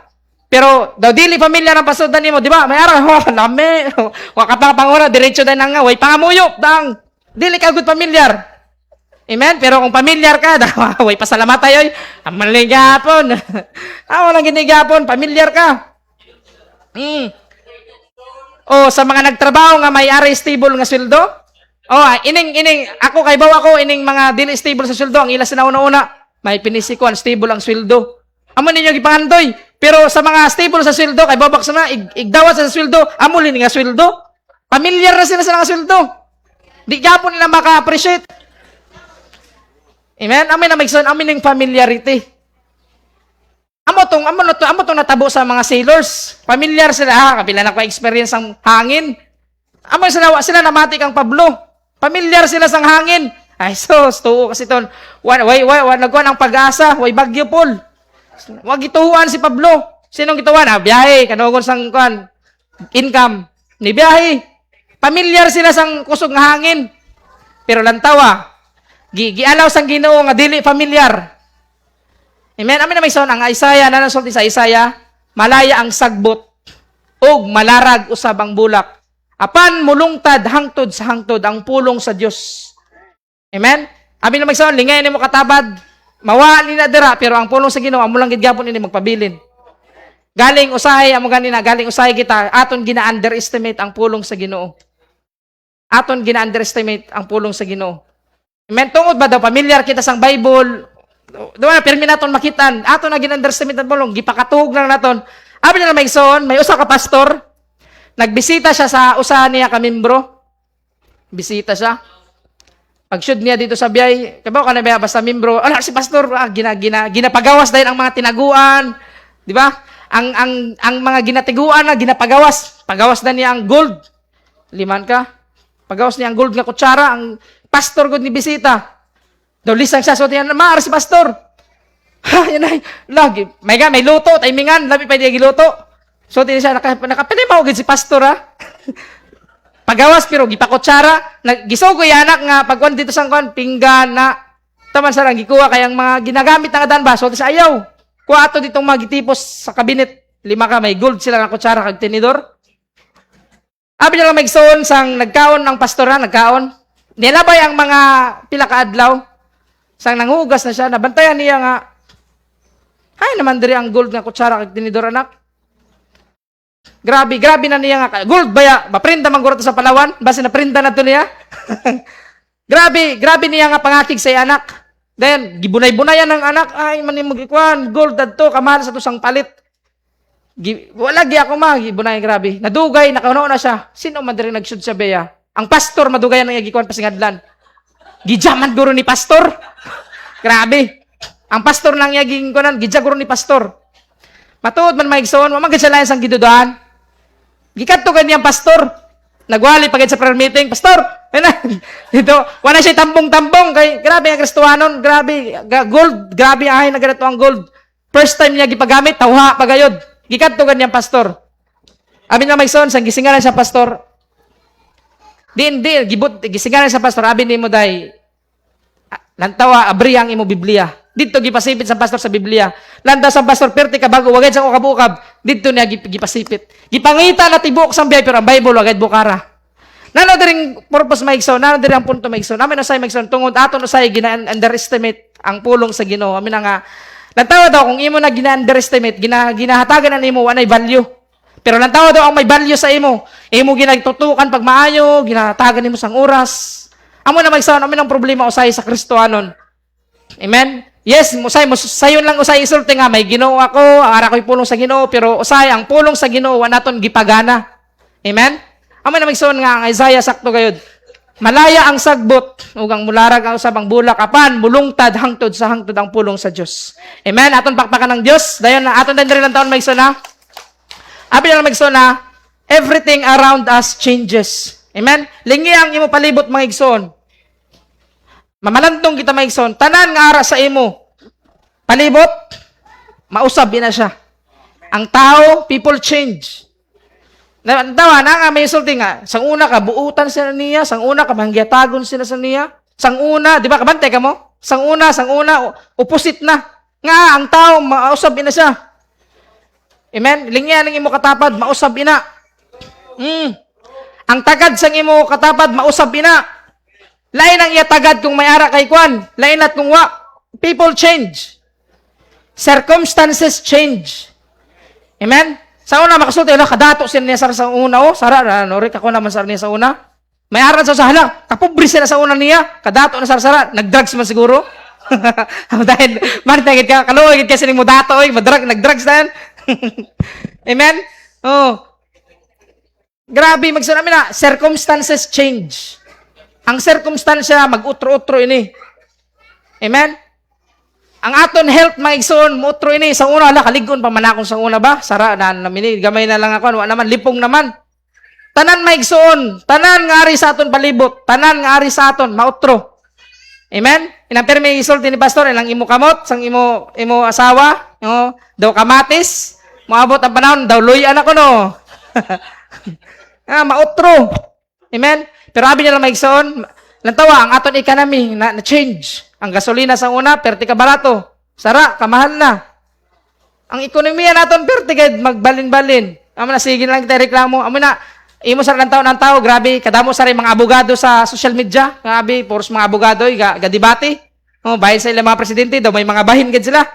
Pero, daw, dili familiar ang pasudan nimo, di ba? May araw, lami, wakapang panguna, diretso din nga, way pangamuyok, dang, dili ka good familiar. Amen? Pero kung familiar ka, daw, way pasalamat tayo, amaligapon. Walang ginigapon, familiar ka. O, sa mga nagtrabaho nga may ari stable nga sweldo, ining, ako kay bawa ko, ining mga dili stable sa sweldo, ang ila sinauna-una, may pinisikuan, stable ang sweldo. Amo ninyo gipangandoy. Pero sa mga stable sa sweldo, kay babak sa mga, igdawat sa sweldo, amo lini nga sweldo. Familiar na sila sa mga sweldo. Di gyapon nila maka-appreciate. Amen? Amin na maigsoon, amin ng familiarity. Amo tong natabo sa mga sailors. Familiar sila, kabila na ko experience ang hangin. Amo sila namati kang Pablo. Familiar sila sang hangin. Ay, tuo kasi ton. Nagkuhan ang pag-asa, way bagyo pol. Wag gituhuan si Pablo. Sinong gituhuan? Biyahe, kanugon sang kuan. Income. Ni biyahe. Familiar sila sang kusog nga hangin. Pero lantawa, gialaw sang Ginoo nga dili familiar. Amen. Amin na may son ang Isaiah, nanasulti sa Isaiah, malaya ang sagbot ug malarag usab ang bulak. Apan mulungtad hangtod sa hangtod ang pulong sa Dios. Amen. Amin na may son, lingay nimo katabad, mawali na dira, pero ang pulong sa Ginoo amo lang gid gyapon ini magpabilin. Galing usahay kita, aton gina-underestimate ang pulong sa Ginoo. Aton gina-underestimate ang pulong sa Ginoo. Amen. Tungod ba daw familiar kita sang Bible? Doon na, pirmi naton makitan. Ato na gin-underestimate ang pulong. Gipakatuhog lang naton. Abi na may igsoon, may usa ka pastor. Nagbisita siya sa usa niya ka membro. Bisita siya. Pag-shoot niya dito sa biyay, kabaw ka na ba basta membro, si pastor, ginapagawas dahil ang mga tinaguan. Di ba? Ang mga ginatiguan na ginapagawas. Pagawas na niya ang gold. Liman ka. Pagawas niya ang gold nga kutsara. Ang pastor gud ni bisita. Daw lisang siya, so tiyan, maaari si pastor. Yan ay, lagi, may luto, timingan, labi pa niya giluto. So tiyan siya, nakapilimaw gid si pastor, ha? Pagawas, pero gipakutsara, gisugo yung anak nga, pagkuhan dito sa kuhan, pinggan na, taman sa lang, gikuha kayang mga ginagamit na kadan ba, so tiyan ayaw. Kuha ato ditong mga gitipos sa kabinet, 5 ka, may gold sila nga kutsara, kag tinidor. Abi niya lang maigsoon, sang nagkaon ang pastor, ha, nagkaon. Nilabay ang mga pila ka adlaw. Sang nanghugas na siya, nabantayan niya nga, ay naman diri ang gold nga kutsara kag tinidor anak. Grabe na niya nga, gold baya, maprinta man guro sa Palawan, base na printa na to niya. grabe niya nga pangakig sa anak. Then, gibunay-bunayan ng anak, ay man yung magikuan, gold dadto, kamahal sa to sang palit. Wala gi ako gibunay, grabe. Nadugay, nakaunaw na siya. Sino man diri nag-shoot sa beya? Ang pastor, madugayan ng gikuan pasingadlan. Gijaman guro ni pastor. Grabe. Ang pastor nang yaging kunan, gidja guro ni pastor. Matuod man maigsoon, mamagad siya lang sang giduduan. Gikadto kaniyang pastor. Nagwali pagid sa prayer meeting, pastor. Dito, wala siya tambong-tambong kay grabe ang Kristohanon, grabe gold, grabe ay nagadato ang gold. First time niya gipagamit, tawha pagayod. Gikadto kaniyang pastor. Abi na maigsoon sang gisingalan sa pastor. Gisingalan sa pastor, abi nimo day lantawa abri ang imo Biblia. Dito gipasipit sa pastor sa Biblia. Landa sa pastor perti ka bago wagay sa ukab-ukab. Dito niya gipasipit. Gipangita na tibok sa Bible pero ang Bible wagay bukara. Nano diring purpose maigsoon, nano diri ang punto maigsoon. Amin usay maigsoon tungod aton usay gina-underestimate ang pulong sa Ginoo. Amin nga lantawa daw kung imo na gina-underestimate, ginahatagan na nimo anay value. Pero lantawa daw ang may value sa imo. Imo ginagtutukan pag maayo, ginahatagan nimo sang oras. Amo na maigsoon, amin ang problema usay sa Kristohanon. Amen. Yes, sayon lang usay isulti nga may Ginoo ako, ang ara ko'y pulong sa Ginoo, pero usay ang pulong sa Ginoo wa naton gipagana. Amen. Amo na maigsoon nga ang Isaiah sakto gayud. Malaya ang sagbot ug ang mularag ang usab ang bulak apan mulungtad hangtod sa hangtod ang pulong sa Dios. Amen. Aton pakpakan ng Dios. Dayon na aton diri lang taon maigsoon na. Abi na maigsoon na everything around us changes. Amen. Lingi ang imo palibot mga igsoon. Mamalantong kita maigsoon, tanan nga ara sa imo. Palibot, mausab na siya. Ang tao, people change. Tawa na nga may sulti nga, sang una ka buutan sila niya, sang una ka mangyatagon sila sa niya. Sang una, di ba kabantay ka mo? Sang una, opposite na. Nga ang tao mausab na siya. Amen. Lingyan ang imo katapad, mausab ina. Ang tagad sang imo katapad, mausab ina. Lain ang iya tagad kung may ara kay kwan. Lain at kung wa. People change. Circumstances change. Amen? Sa una, makasulti, kadato siya niya sa una, sara, norik ako naman sa niya sa una. May aran sa hala, kapubri siya sa una niya, kadato na sara, nag-drugs man siguro. Dahil, manitagit ka, kaluwagit ka sining mo dato, nag-drugs na yan. Amen? Oh. Grabe, magsunami na, circumstances change. Ang circumstansya, mag-utro-utro ini. Amen? Ang aton health, maigsoon, utro ini. Sa una, kaligon pa man akong sa una ba? Sara, gamay na lang ako. Wala naman, lipong naman. Tanan maigsoon. Tanan nga ari sa aton palibot. Tanan nga ari sa aton, mautro. Amen? Inampir may isulti ni pastor, ilang imo kamot, sang imo asawa, daw kamatis, maabot ang panahon, daw luyan ako no. Mautro. Amen? Pero abi niya lang maigsoon, lantawa, ang aton economy na-change. Ang gasolina sa una, perti ka barato. Sara, kamahal na. Ang ekonomiya naton, perti ka magbalin-balin. Amo na, sige lang kita reklamo. Amo na, imo sa lang taon ng tao, grabe, kadamo sa rin mga abogado sa social media. Grabe, puros mga abogado, gadibati. Bahin sa ilang mga presidente, daw may mga bahin gad sila.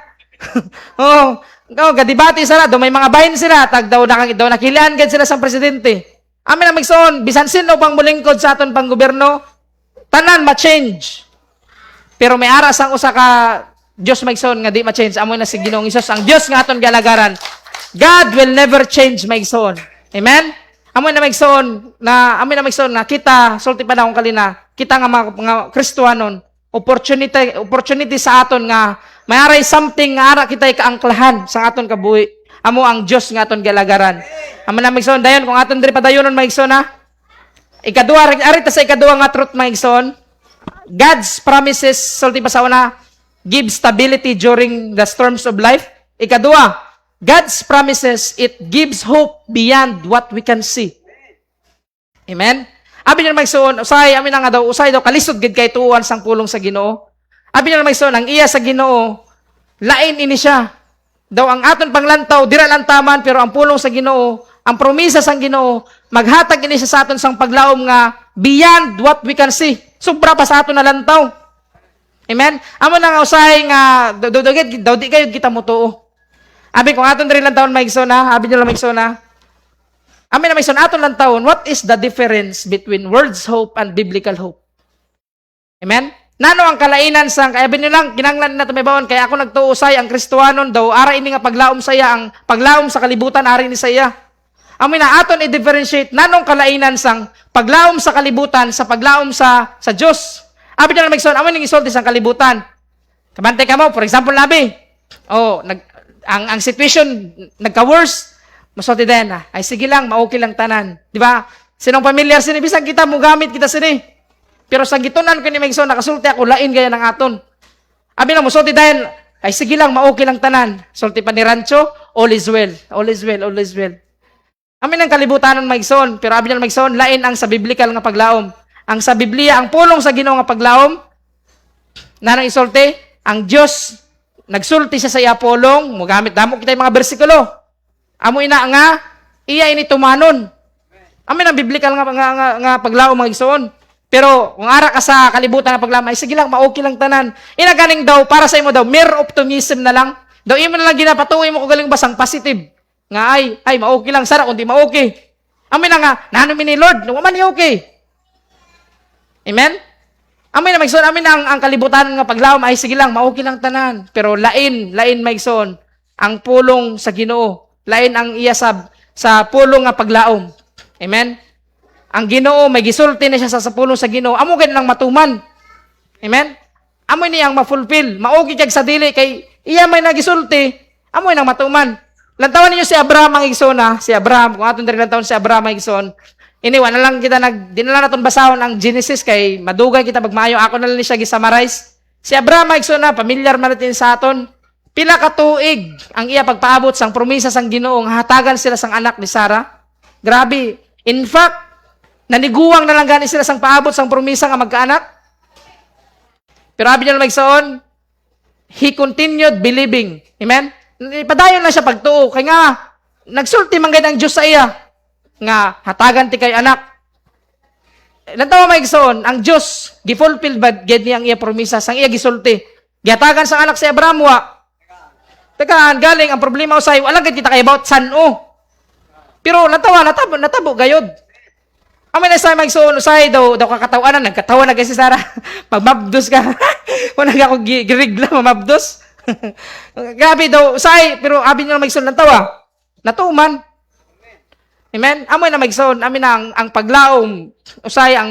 Gadibati sila, daw may mga bahin sila. Daw nakilaan gad sila sa presidente. Amin ang magsoon, bisan sino pang mulingkod sa aton pang gobyerno, tanan ma-change. Pero may aras ang usa ka Dios magsoon nga di ma-change. Amoy na si Ginoong Hesus, ang Dios nga aton galagaran. God will never change magsoon. Amen? Amoy na magsoon na kita sulti pa na akong kalina, kita nga mga Kristohanon, opportunity sa aton nga may aray something nga ara kita kaangklahan sa aton kabuhi. Amo ang Dios nga aton galagaran. Amo na maigsoon dayon kung aton diri padayonon maigsoon na. Ikaduha ari ta sa ikaduha nga truth maigsoon. God's promises sulti pa sa una give stability during the storms of life. Ikaduha, God's promises it gives hope beyond what we can see. Amen. Abi niya maigsoon usay amin nga daw usay daw kalisod gid kay tuwan sang pulong sa Ginoo. Abi niya maigsoon ang iya sa Ginoo lain ini siya. Daw ang aton panglantaw, dira lang taman, pero ang pulong sa Ginoo, ang promisa sang Ginoo, maghatag ini sa aton sang paglaom nga beyond what we can see. Sobra pa sa aton na lantaw. Amen? Amo na nga usay nga, daw di kayo kita mutuo. Abi kung aton diri lang taon maigsoon na, abi nyo lang maigsoon na. Amin na maigsoon aton lang taon, what is the difference between world's hope and biblical hope? Amen? Nano ang kalainan sang kaya binyo lang kinanglan na tumibawon kaya ako nagtuusay ang Kristohanon daw ara ini nga paglaom saya ang paglaom sa kalibutan ari ni saya. Amin na aton i-differentiate nanong kalainan sang paglaom sa kalibutan sa paglaom sa Dios. Abi na magson amin ning isulti sang kalibutan. Kabantay ka mo for example labi. Ang situation nagka-worse. Masulti din ay sige lang maokey lang tanan. Di ba? Sinong familiar sini bisan kita mo gamit kita sini. Pero sa gitunan ko ni Megson, nakasulti ako, lain gaya ng aton. Abi na mo, sulti dahil, ay sige lang, maokey lang tanan. Sulti pa ni Rancho, all is well. All is well, all is well. Amin ang kalibutan ng Megson, pero abi na Megson, lain ang sa biblical nga paglaom. Ang sa Biblia, ang pulong sa Ginoo nga paglaom, nanang isulti, ang Diyos nagsulti siya sa iya pulong, mugamit damo kita yung mga bersikulo. Amo ina nga iya ini tumanon. Amin ang biblikal nga paglaom mga igsoon. Pero kung ara ka sa kalibutan nga paglamay, sige lang, ma-okay lang tanan. Ina ganing daw para sa imo daw mere optimism na lang. Daw imo na lang ginapatuoy mo ko galing basang positive. Nga ay ma-okay lang sara kundi ma-okay. Amin na nga nano mi ni Lord, no man okay. Amen? Amin na maigsoon, amin ang kalibutan nga paglaom ay sige lang, ma-okay lang tanan. Pero lain maigsoon ang pulong sa Ginoo. Lain ang iya sa pulong nga paglaom. Amen? Ang Ginoo may gisulti na siya sa pulong sa Ginoo. Amo gid lang matuman. Amen? Amo ni ang ma-fulfill. Maogi kag sa dili kay iya may nagisulti. Amo nang matuman. Lantawan ninyo si Abraham ang igsoon ha. Si Abraham, kung aton diri lantawan si Abraham ang igsoon. Iniwan na lang kita dinala naton basahon ang Genesis kay madugay kita magmaayo. Ako na lang ni siya gi-summarize. Si Abraham ang igsoon na familiar man natin sa aton. Pila ka tuig ang iya pagpaabot sang promesa sang Ginoo nga hatagan sila sang anak ni Sarah. Grabe. In fact, naniguwang na lang gani sila sang paabot sang promesa nga magkaanak. Pero abi niya magsaon, he continued believing. Amen? Padayon lang siya pagtuo. Kaya nga, nagsulti man gayud ang Diyos sa iya. Nga, hatagan ti kay anak. Lantawa magsaon, ang Diyos, gifulfill ba gayud niya ang iya promesa sang iya gisulti. Gihatagan sang anak si Abraham wa. Tagaan, galing, ang problema usay, wala gayud kita kay about san-o. Pero lantawa, natabo gayod. Amin na sa magsuon, usay daw kakatawanan, nagkatawa na kasi Sarah. Magmabdos ka. Wala ka ako girigla, mamabdos. Gabi daw, usay, pero abi nyo na magsuon ng tawa. Natuman. Amen? Amoy na magsuon, amin na ang paglaom, usay, ang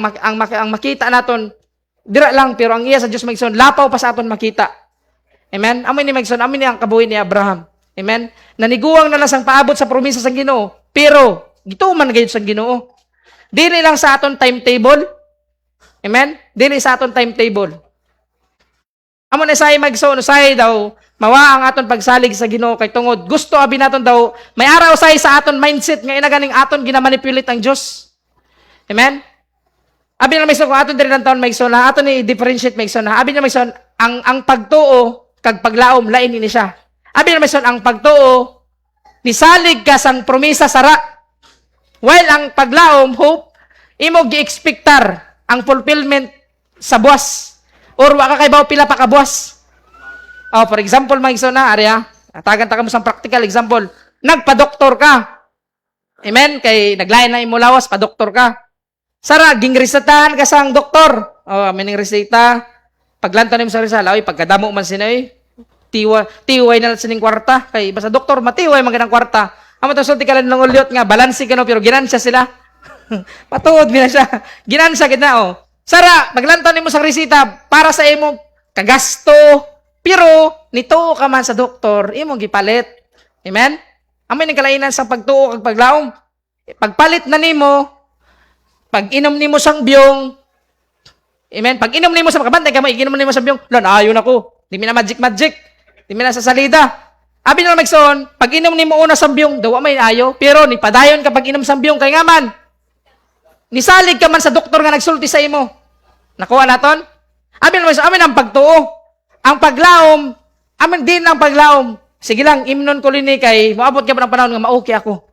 makita naton, dira lang, pero ang iya sa Diyos magsuon, lapaw pa sa aton makita. Amen? Amoy ni magsuon, amin na ang kabuhi ni Abraham. Amen? Naniguang na lang sang paabot sa promesa sa Ginoo, pero gituman gayud sa Ginoo. Dili lang sa aton timetable. Amen? Dili sa aton timetable. Amo na say magsuon say daw mawa ang aton pagsalig sa Ginoo kay tungod gusto abi naton daw may araw say sa aton mindset nga ina ganing aton ginamanipulate ang Dios. Amen? Abi na magsuon kung aton diri lang taon magsuon na aton ni differentiate magsuon na abi na magsuon ang pagtuo kag paglaom lain ini siya. Abi na magsuon ang pagtuo nisalig ka sang promesa sara. While ang paglaom, hope, imo gi-expectar ang fulfillment sa buwas. Or waka kay bawo pila pa ka buwas. Oh, for example, magso na, arya, tagan ta mo sang practical example. Nagpa-doktor ka. Amen? Kay naglain na imo lawas, pa-doktor ka. Sara, ging resetahan ka sang doktor. Oh, amining reseta. Paglantaw nimo sa resala, oy, pagkadamo man sinoy, tiway na sining kwarta. Kay basta doktor, matiway man ganang kwarta. Amo to sulti ka lang ng ulyot nga balansi ka no pero ginansya sila. Patuod bina siya. Ginansya gid na oh. Sara, naglantaw nimo sa resita para sa imo kagasto. Pero nituo ka man sa doktor, imo gipalit. Amen? Amo ni kalainan sa pagtuo kag paglaom. Pagpalit na nimo, pag-inom nimo sang biyong. Amen? Pag-inom nimo sa makabantay ka mo, iginom nimo sa biyong. Lan ayon ako. Di mi na magic. Di mi na sa salida. Abi na magson, pag inom ni mo una sambyong, dawa may ayo, pero ni padayon ka pag inom sambyong kay nga man. Nisalig ka man sa doktor nga nagsulti sa imo. Nakuha naton? Abi na magson, amin ang pagtuo. Ang paglaom, amin din ang paglaom. Sige lang, imnon ko lini kay moabot ka pa ng panahon nga ma-okay ako.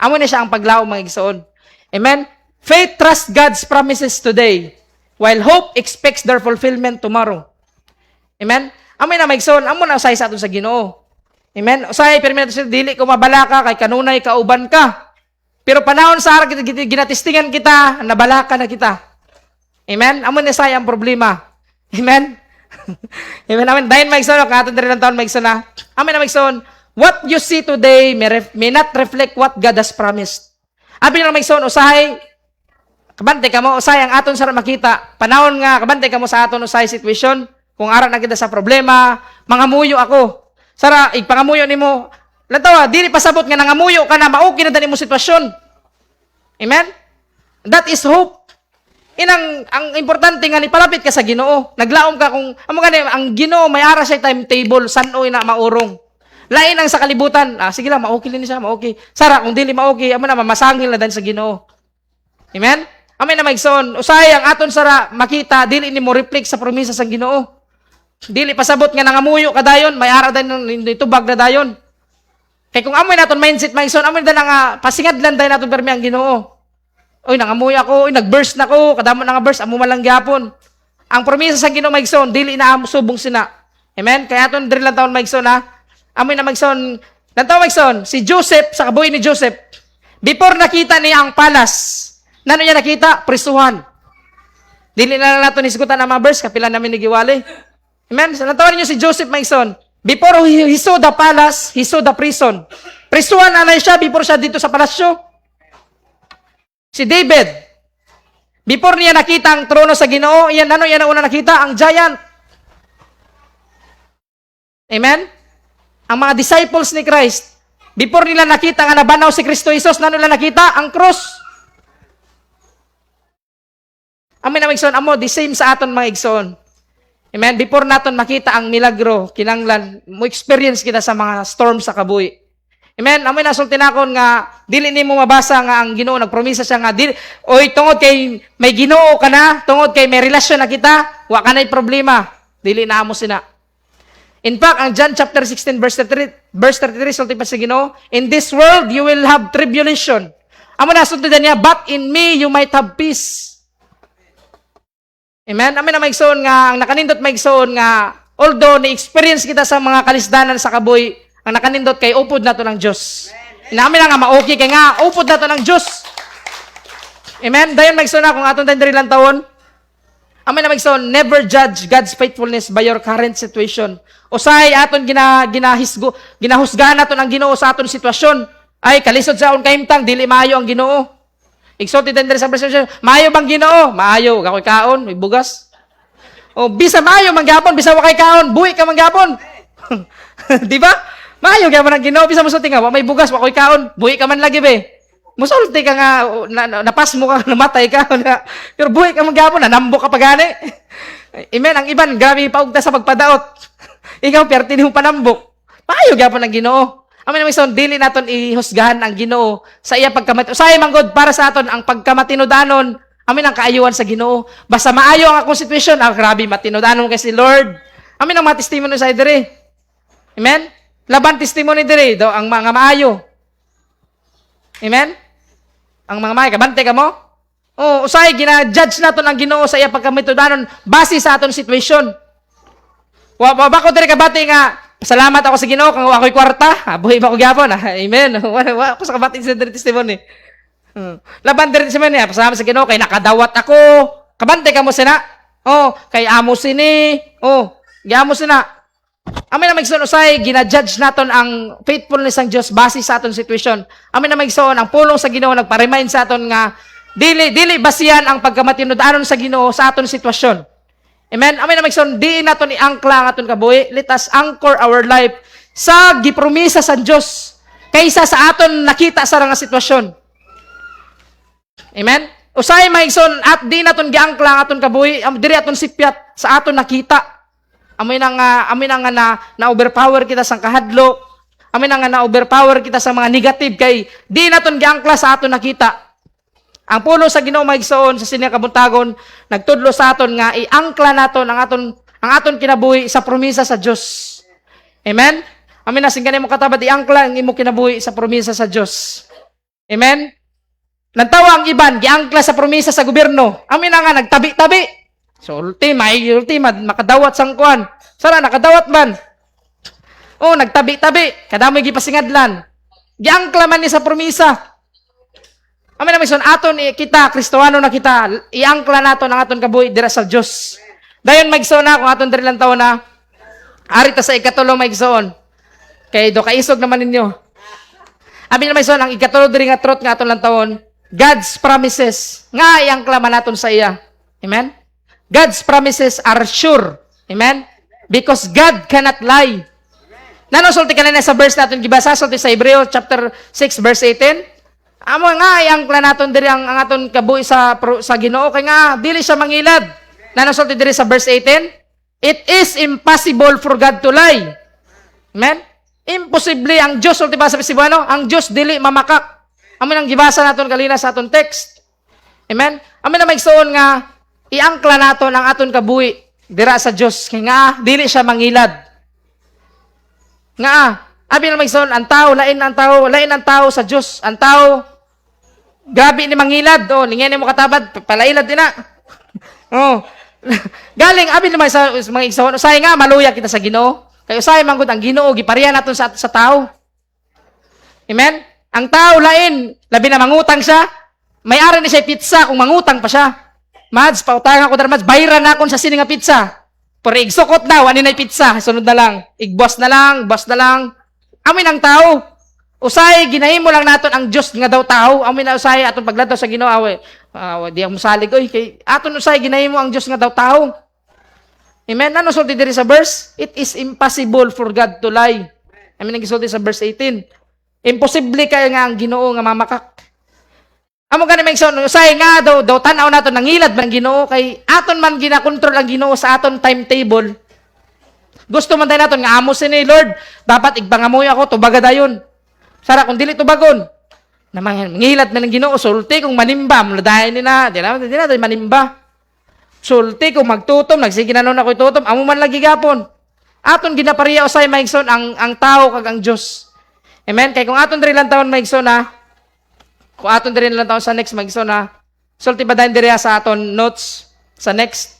Amo na siya ang paglaom mga igsoon. Amen? Faith trusts God's promises today, while hope expects their fulfillment tomorrow. Amen? Amin na maigsoon, amo na usay sa aton sa Ginoo. Amen? Usay, permito siya, dili ko mabalaka, kay kanunay kauban ka. Pero panahon sa araw, ginatistingan kita, nabalaka na kita. Amen? Amo na say ang problema. Amen? Amen? Amen? Dahil maigsoon, katon din ng taon maigsoon na. Amen na maigsoon, what you see today may not reflect what God has promised. Abi na maigsoon, usay, kabante ka mo, usay, ang aton sa makita. Panahon nga, kabante ka mo sa aton usay situation. Kung aral na kita sa problema, mangamuyo ako. Sara, ipangamuyo nimo. Lantawa, dili pasabot nga nangamuyo ka na maoki na dani mo sitwasyon. Amen? That is hope. Ang importante nga ni palapit ka sa Ginoo. Naglaom ka kung amo gani ang Ginoo may ara siya timetable san-oy na maurong. Lain ang sa kalibutan. Sige lang, maoki din siya, maoki. Sara, kung dili maoki, amo na mamasangil na dan sa Ginoo. Amen? Amen na maigsoon. Usay ang aton sara makita dili nimo reflect sa promesa sa Ginoo. Dili pasabot nga nangamuyo kadayon, may ara dayon tubag na dayon. Kay kung amoy naton mindset maigsoon, amoy na nga pasingadlan dayon naton permi ang Ginoo. Oy, nangamuy ako, oy, nag-burst na ko, kadamo na nga burst, amo man lang gyapon. Ang promesa sa Ginoo maigsoon, dili na amo subong sina. Amen? Kaya aton diri lang taon maigsoon ha. Amoy na maigsoon, lang taon maigsoon, si Joseph sa kabuhi ni Joseph. Before nakita niya ang palace, nano niya nakita? Prisuhan. Dili na lang naton isgutan ang mga verse, kapila namin nagiwali. Amen? So, natawan niyo si Joseph maigsoon. Before he saw the palace, he saw the prison. Prisuhan na siya before siya dito sa palasyo. Si David, before niya nakita ang trono sa Ginoo, yan ano yan ang una nakita? Ang giant. Amen? Ang mga disciples ni Christ, before nila nakita nga nabanaw si Kristo Jesus, nano nila nakita? Ang cross. Amin na igsoon, amo, the same sa aton mga igsoon. Amen? Before naton makita ang milagro, kinanglan, mo experience kita sa mga storm sa kabuhi. Amen? Amoy nasulti na akon nga, dili ni mo mabasa nga ang Ginoo, nagpromisa siya nga, oy, tungod kay may Ginoo ka na, tungod kay may relasyon na kita, wa ka na'y problema. Dili na amo sina. In fact, ang John chapter 16, verse 33, sulti pa sa Ginoo, in this world, you will have tribulation. Amo nasulti niya, but in me, you might have peace. Amen? Amin na maigsoon nga, ang nakanindot maigsoon nga, although ni-experience kita sa mga kalisdanan sa kaboy, ang nakanindot kay upod na to ng Diyos. Inamin na nga ma-okay kay nga, upod na to ng Diyos. Amen? Dayon maigsoon na, kung atong tendri lang taon, amin na maigsoon, never judge God's faithfulness by your current situation. Usay, aton ginahusgahan naton ang Ginoo sa aton sitwasyon. Ay, kalisod sa akong kahimtang, dili maayo ang Ginoo. Igsulti din sa presensya, maayo bang Ginoo? Maayo, kakoy kaon, may bugas. O bisa maayo manggapon, bisa wa kay kaon, buhi ka manggapon. Di ba? Maayo gyapon ang Ginoo, bisa mosulti nga, wa may bugas, wa koy kaon, buhi ka man lagi be. Mosulti ka nga napas mo ka, namatay ka. Pero buhi ka manggapon, nanambok ka pagani. Amen, ang iban grabe paugta sa pagpadaot. Ikaw perti mo panambok. Maayo gyapon ang Ginoo. Amin naman son, dili naton ihusgahan ang Ginoo sa iya pagkamat. Usahay manggod para sa aton ang pagkamatinodanon. Amin ang kaayuhan sa Ginoo. Basta maayo ang akong sitwasyon, grabe matinodanon kay si Lord. Amin ang mga testimony sa dire. Amen? Laban testimony dire do ang mga maayo. Amen? Ang mga maayo kabante ka mo? Oh, usahay gina-judge naton ang Ginoo sa iya pagkamatinodanon base sa aton sitwasyon. Wa ko dire kabati nga salamat ako sa Ginoo kung ako'y kwarta. Buhay ba ko gyapon? Amen. Wa ako sa kabating sa testimony. Laban din testimony. Salamat sa Ginoo kay nakadawat ako. Kabante ka mo sina. Oh, kay amo sini. Oh, gyamo sina. Amin na maigsoon usay gina-judge naton ang faithfulness ng Dios base sa aton sitwasyon. Amin na maigsoon ang pulong sa Ginoo nagpa-remind sa aton nga dili basihan ang pagkamatinud-anon sa Ginoo sa aton sitwasyon. Amen? Amen na magson, di nato ni angkla ang aton kabuhi. Let us anchor our life sa gipromisa sa Diyos kaysa sa aton nakita sa nga sitwasyon. Amen? Usay maigson, at di naton giangkla ang aton kabuhi, diri aton sipyat sa aton nakita. Amin nga na overpower kita sa kahadlo. Amin nga na overpower kita sa mga negative kay di naton giangkla sa aton nakita. Ang pulo sa Ginoo maigsoon sa sining kabuntagon nagtudlo sa aton nga iangkla naton ang aton kinabuhi sa promisa sa Dios. Amen. Amin na sing kanimo katabad iangkla ang imo kinabuhi sa promisa sa Dios. Amen. Lantawa ang iban giangkla sa promisa sa gobyerno. Amin na nga nagtabi-tabi. So ultima makadawat sang kuan. Sara nakadawat man. Oh, nagtabi-tabi, kadamoy gipasingadlan. Giangkla man ni sa promisa. Amin naman son, aton kita, Kristoano na kita, iangkla nato ang aton kabuhi dira sa Diyos. Dayon maigsoon na, kung aton diri lang taon na, arita sa ikatulo maigsoon. Kay do kaisog naman ninyo. Amin naman son, ang ikatulo diri nga truth nga aton lang taon, God's promises, nga iangkla man naton sa iya. Amen? God's promises are sure. Amen? Because God cannot lie. Nanosulti kanina sa verse natin gibasa, sulti sa Hebreo chapter 6 verse 18. Amo nga iangkla naton diri ang aton kabuhi sa Ginoo kay nga dili siya mangilad. Nanosulti diri sa verse 18, it is impossible for God to lie. Amen? Imposible ang Dios ulti ba sa Cebuano, ang Dios dili mamakak. Amo nang gibasa naton kalina sa aton text. Amen? Amo na maigsoon nga iangkla naton ang aton kabuhi dira sa Dios kay nga dili siya mangilad. Nga abi na magson ang tao lain ang tao sa Dios. Ang tao grabe ni mangilad. Oh, lingyan mo katabad palailad din na. Oh. Galing abi naman sa mga igsoon usay nga maluya kita sa Ginoo. Kay usay man gud ang Ginoo gipareha naton sa tao. Amen. Ang tao lain labi na mangutang siya. May-ari ni siya pizza kung mangutang pa siya. Mads, pautangan ko Mads, bayaran na akong sa sini nga pizza. Pero igsukot na, wani na pizza. Sunod na lang. Igbos na lang, bos na lang. Amin ang tao. Usay, ginahimo lang naton ang Diyos nga daw tao. Amin na usay, atong pagladto sa Ginoo awe. Di ako musalig. Oy, kay aton usay, ginahimo ang Diyos nga daw tao. Amen? Ano sulti diri sa verse? It is impossible for God to lie. Amin ang gisulti sa verse 18. Imposible kaya nga ang Ginoo nga mamakak. Amo gani may igsoon usay nga daw tan-aw nato nangilad man Ginoo kay aton man ginakontrol ang Ginoo sa aton timetable. Gusto man tayo naton nga amo sini Lord, dapat igbangamoy ako tubaga dayon. Sara kung dili tubagon. Mangilad man ang Ginoo sulti kung manimba muladayon ni na, di na manimba. Sulti kung magtutom, nagsige na nun ako itutom, amo man lagi gapon. Aton ginapariya usay maigsoon ang tao kag ang Dios. Amen. Kay kung aton diri lang taon maigsoon na kung aton diri lang taon sa next magso na sulti ba diri sa aton notes sa next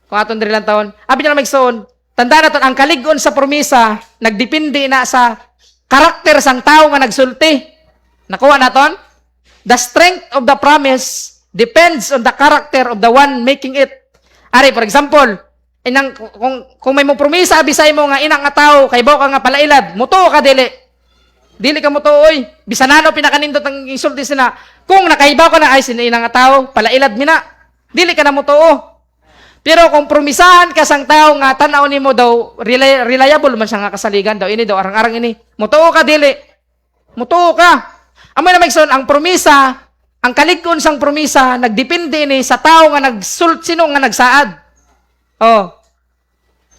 kung aton diri lang taon abi na magsoon tanda naton ang kalig-on sa promisa nagdepende na sa karakter sang tao nga nagsulti nakuha naton the strength of the promise depends on the character of the one making it ari for example inang kung may mo promisa abisay mo nga inang nga tao kay baw ka nga palailad mutuo ka dili ka mo to, oy. Bisanano pinakanindot ang insulti sina. Kung nakahibaw ka na, ay sinainang nga tao, palailad mi na. Dili ka na mo to, Pero kung promisahan ka sang tao nga, tanaw ni mo daw, reliable man siya nga kasaligan daw. Ini daw, arang-arang ini. Mutuo ka, dili. Mutuo ka. Amo na magson, ang promisa, ang kalikon sang promisa, nagdepende ini sa tao nga sino nga nagsaad. Oh.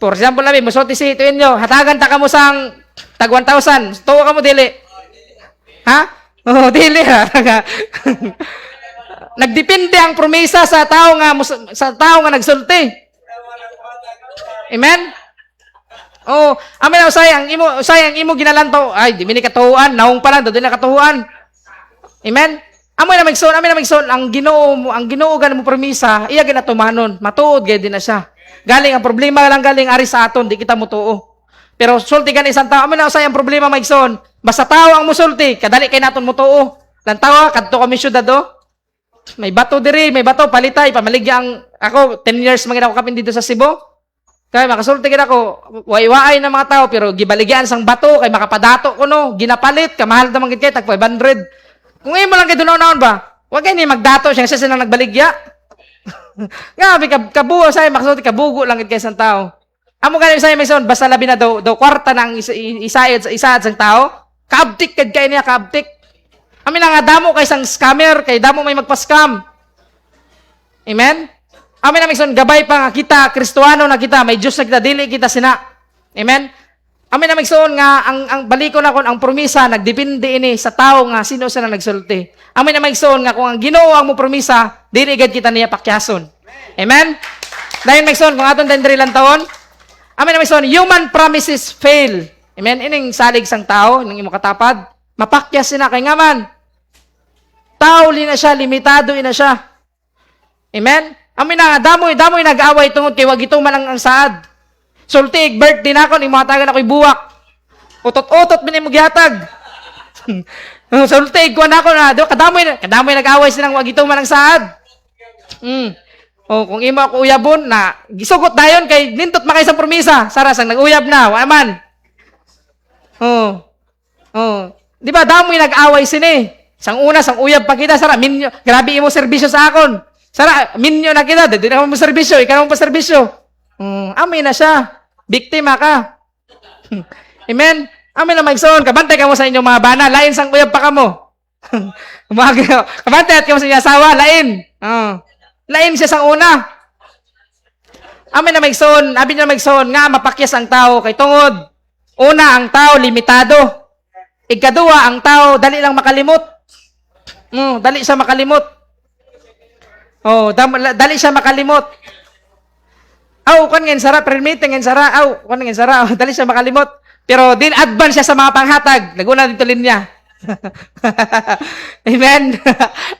For example, labi, musulti si ito inyo, hatagan ta ka mo sang tag 1,000. Tuwa ka mo, dili. Ha? Oh, dili ha. Nagdepende ang promisa sa tao nga nagsulti. Amen? Oh, amen usay ang imo ginalantaw. Ay, di mini katuhuan, naong pa lang, dili na katuhuan. Amen? Amoy na magson, ang Ginoo gan mo promisa, iya ginatumanon, matuod gay din na siya. Galing ang problema lang galing ari sa aton, di kita mutuo. Pero sulti kan isang tao, amin na usay ang problema maigsoon. Basta tao ang musulti, kadali kay naton mutuo. Lantawa kadto kami syudad May bato diri, may bato palitay, pamaligya ang ako 10 years man ako kapin dito sa Cebu. Kay makasulti gid ako, way-waay na mga tao pero gibaligyan sang bato kay makapadato ko no, ginapalit kamahal ta man gid kay tag 500. Kung imo lang kay dunaw-naon ba, wag kay ni magdato siya nang nagbaligya. Grabe kabuo say makasulti kabugo lang gid kay sang tao. Amo ganun sa Mason, basta labi na daw kwarta ng isaad sang tao, kaabtik kag kay niya kaabtik. Amin nga damo kay sang scammer, kay damo may magpa-scam. Amen? Amin na Mason, gabay pa nga kita, Kristohano na kita, may Diyos na kita, dili kita sina. Amen? Amin na Mason nga ang balikon na kon ang promisa nagdepende ini sa tao nga sino sa nagsulti. Amin na Mason nga kung ang Ginoo ang mo promisa, dili gid kita niya pakyason. Amen? Dahil Mason, kung aton dendri lang taon, amin na Mason, human promises fail. Amen? Ining salig sang tao, ining imo katapad, mapakyas sina kay nga man. Tao na siya, limitado ina siya. Amen? Amin na damoy nag-away tungod kay wag ito man ang saad. Sulti, birthday na ako, imatagan ako'y buwak. Utot-utot mo gihatag. Sulti, kuha na ako na, kadamoy nag-away silang wag ito man ang saad. O kung imo ako uyabon na gisugot dayon kay nindot makay sa promisa, sara sang nag-uyab na, wa man. Di ba damoy nag-away sini? Sang una sang uyab pa kita, sara minyo, grabe imo serbisyo sa akon. Sara minyo na kita, di na mo serbisyo, ikaw mo pa serbisyo. Amin na siya. Biktima ka. Amen. Amin na magsoon, kabantay ka mo sa inyong mga bana, lain sang uyab pa kamo. Kabantay at ka mo sa inyong asawa, lain. Lain siya sang una. Amin na magsoon, abi na magsoon nga mapakyas ang tao kay tungod. Una, ang tao limitado. Ikaduwa, ang tao dali lang makalimot. Dali siya makalimot. Dali siya makalimot. kan ngayon sara, prayer meeting ngayon sara, kan ngayon sara, dali siya makalimot. Pero din advance siya sa mga panghatag, naguna dito linya. Amen.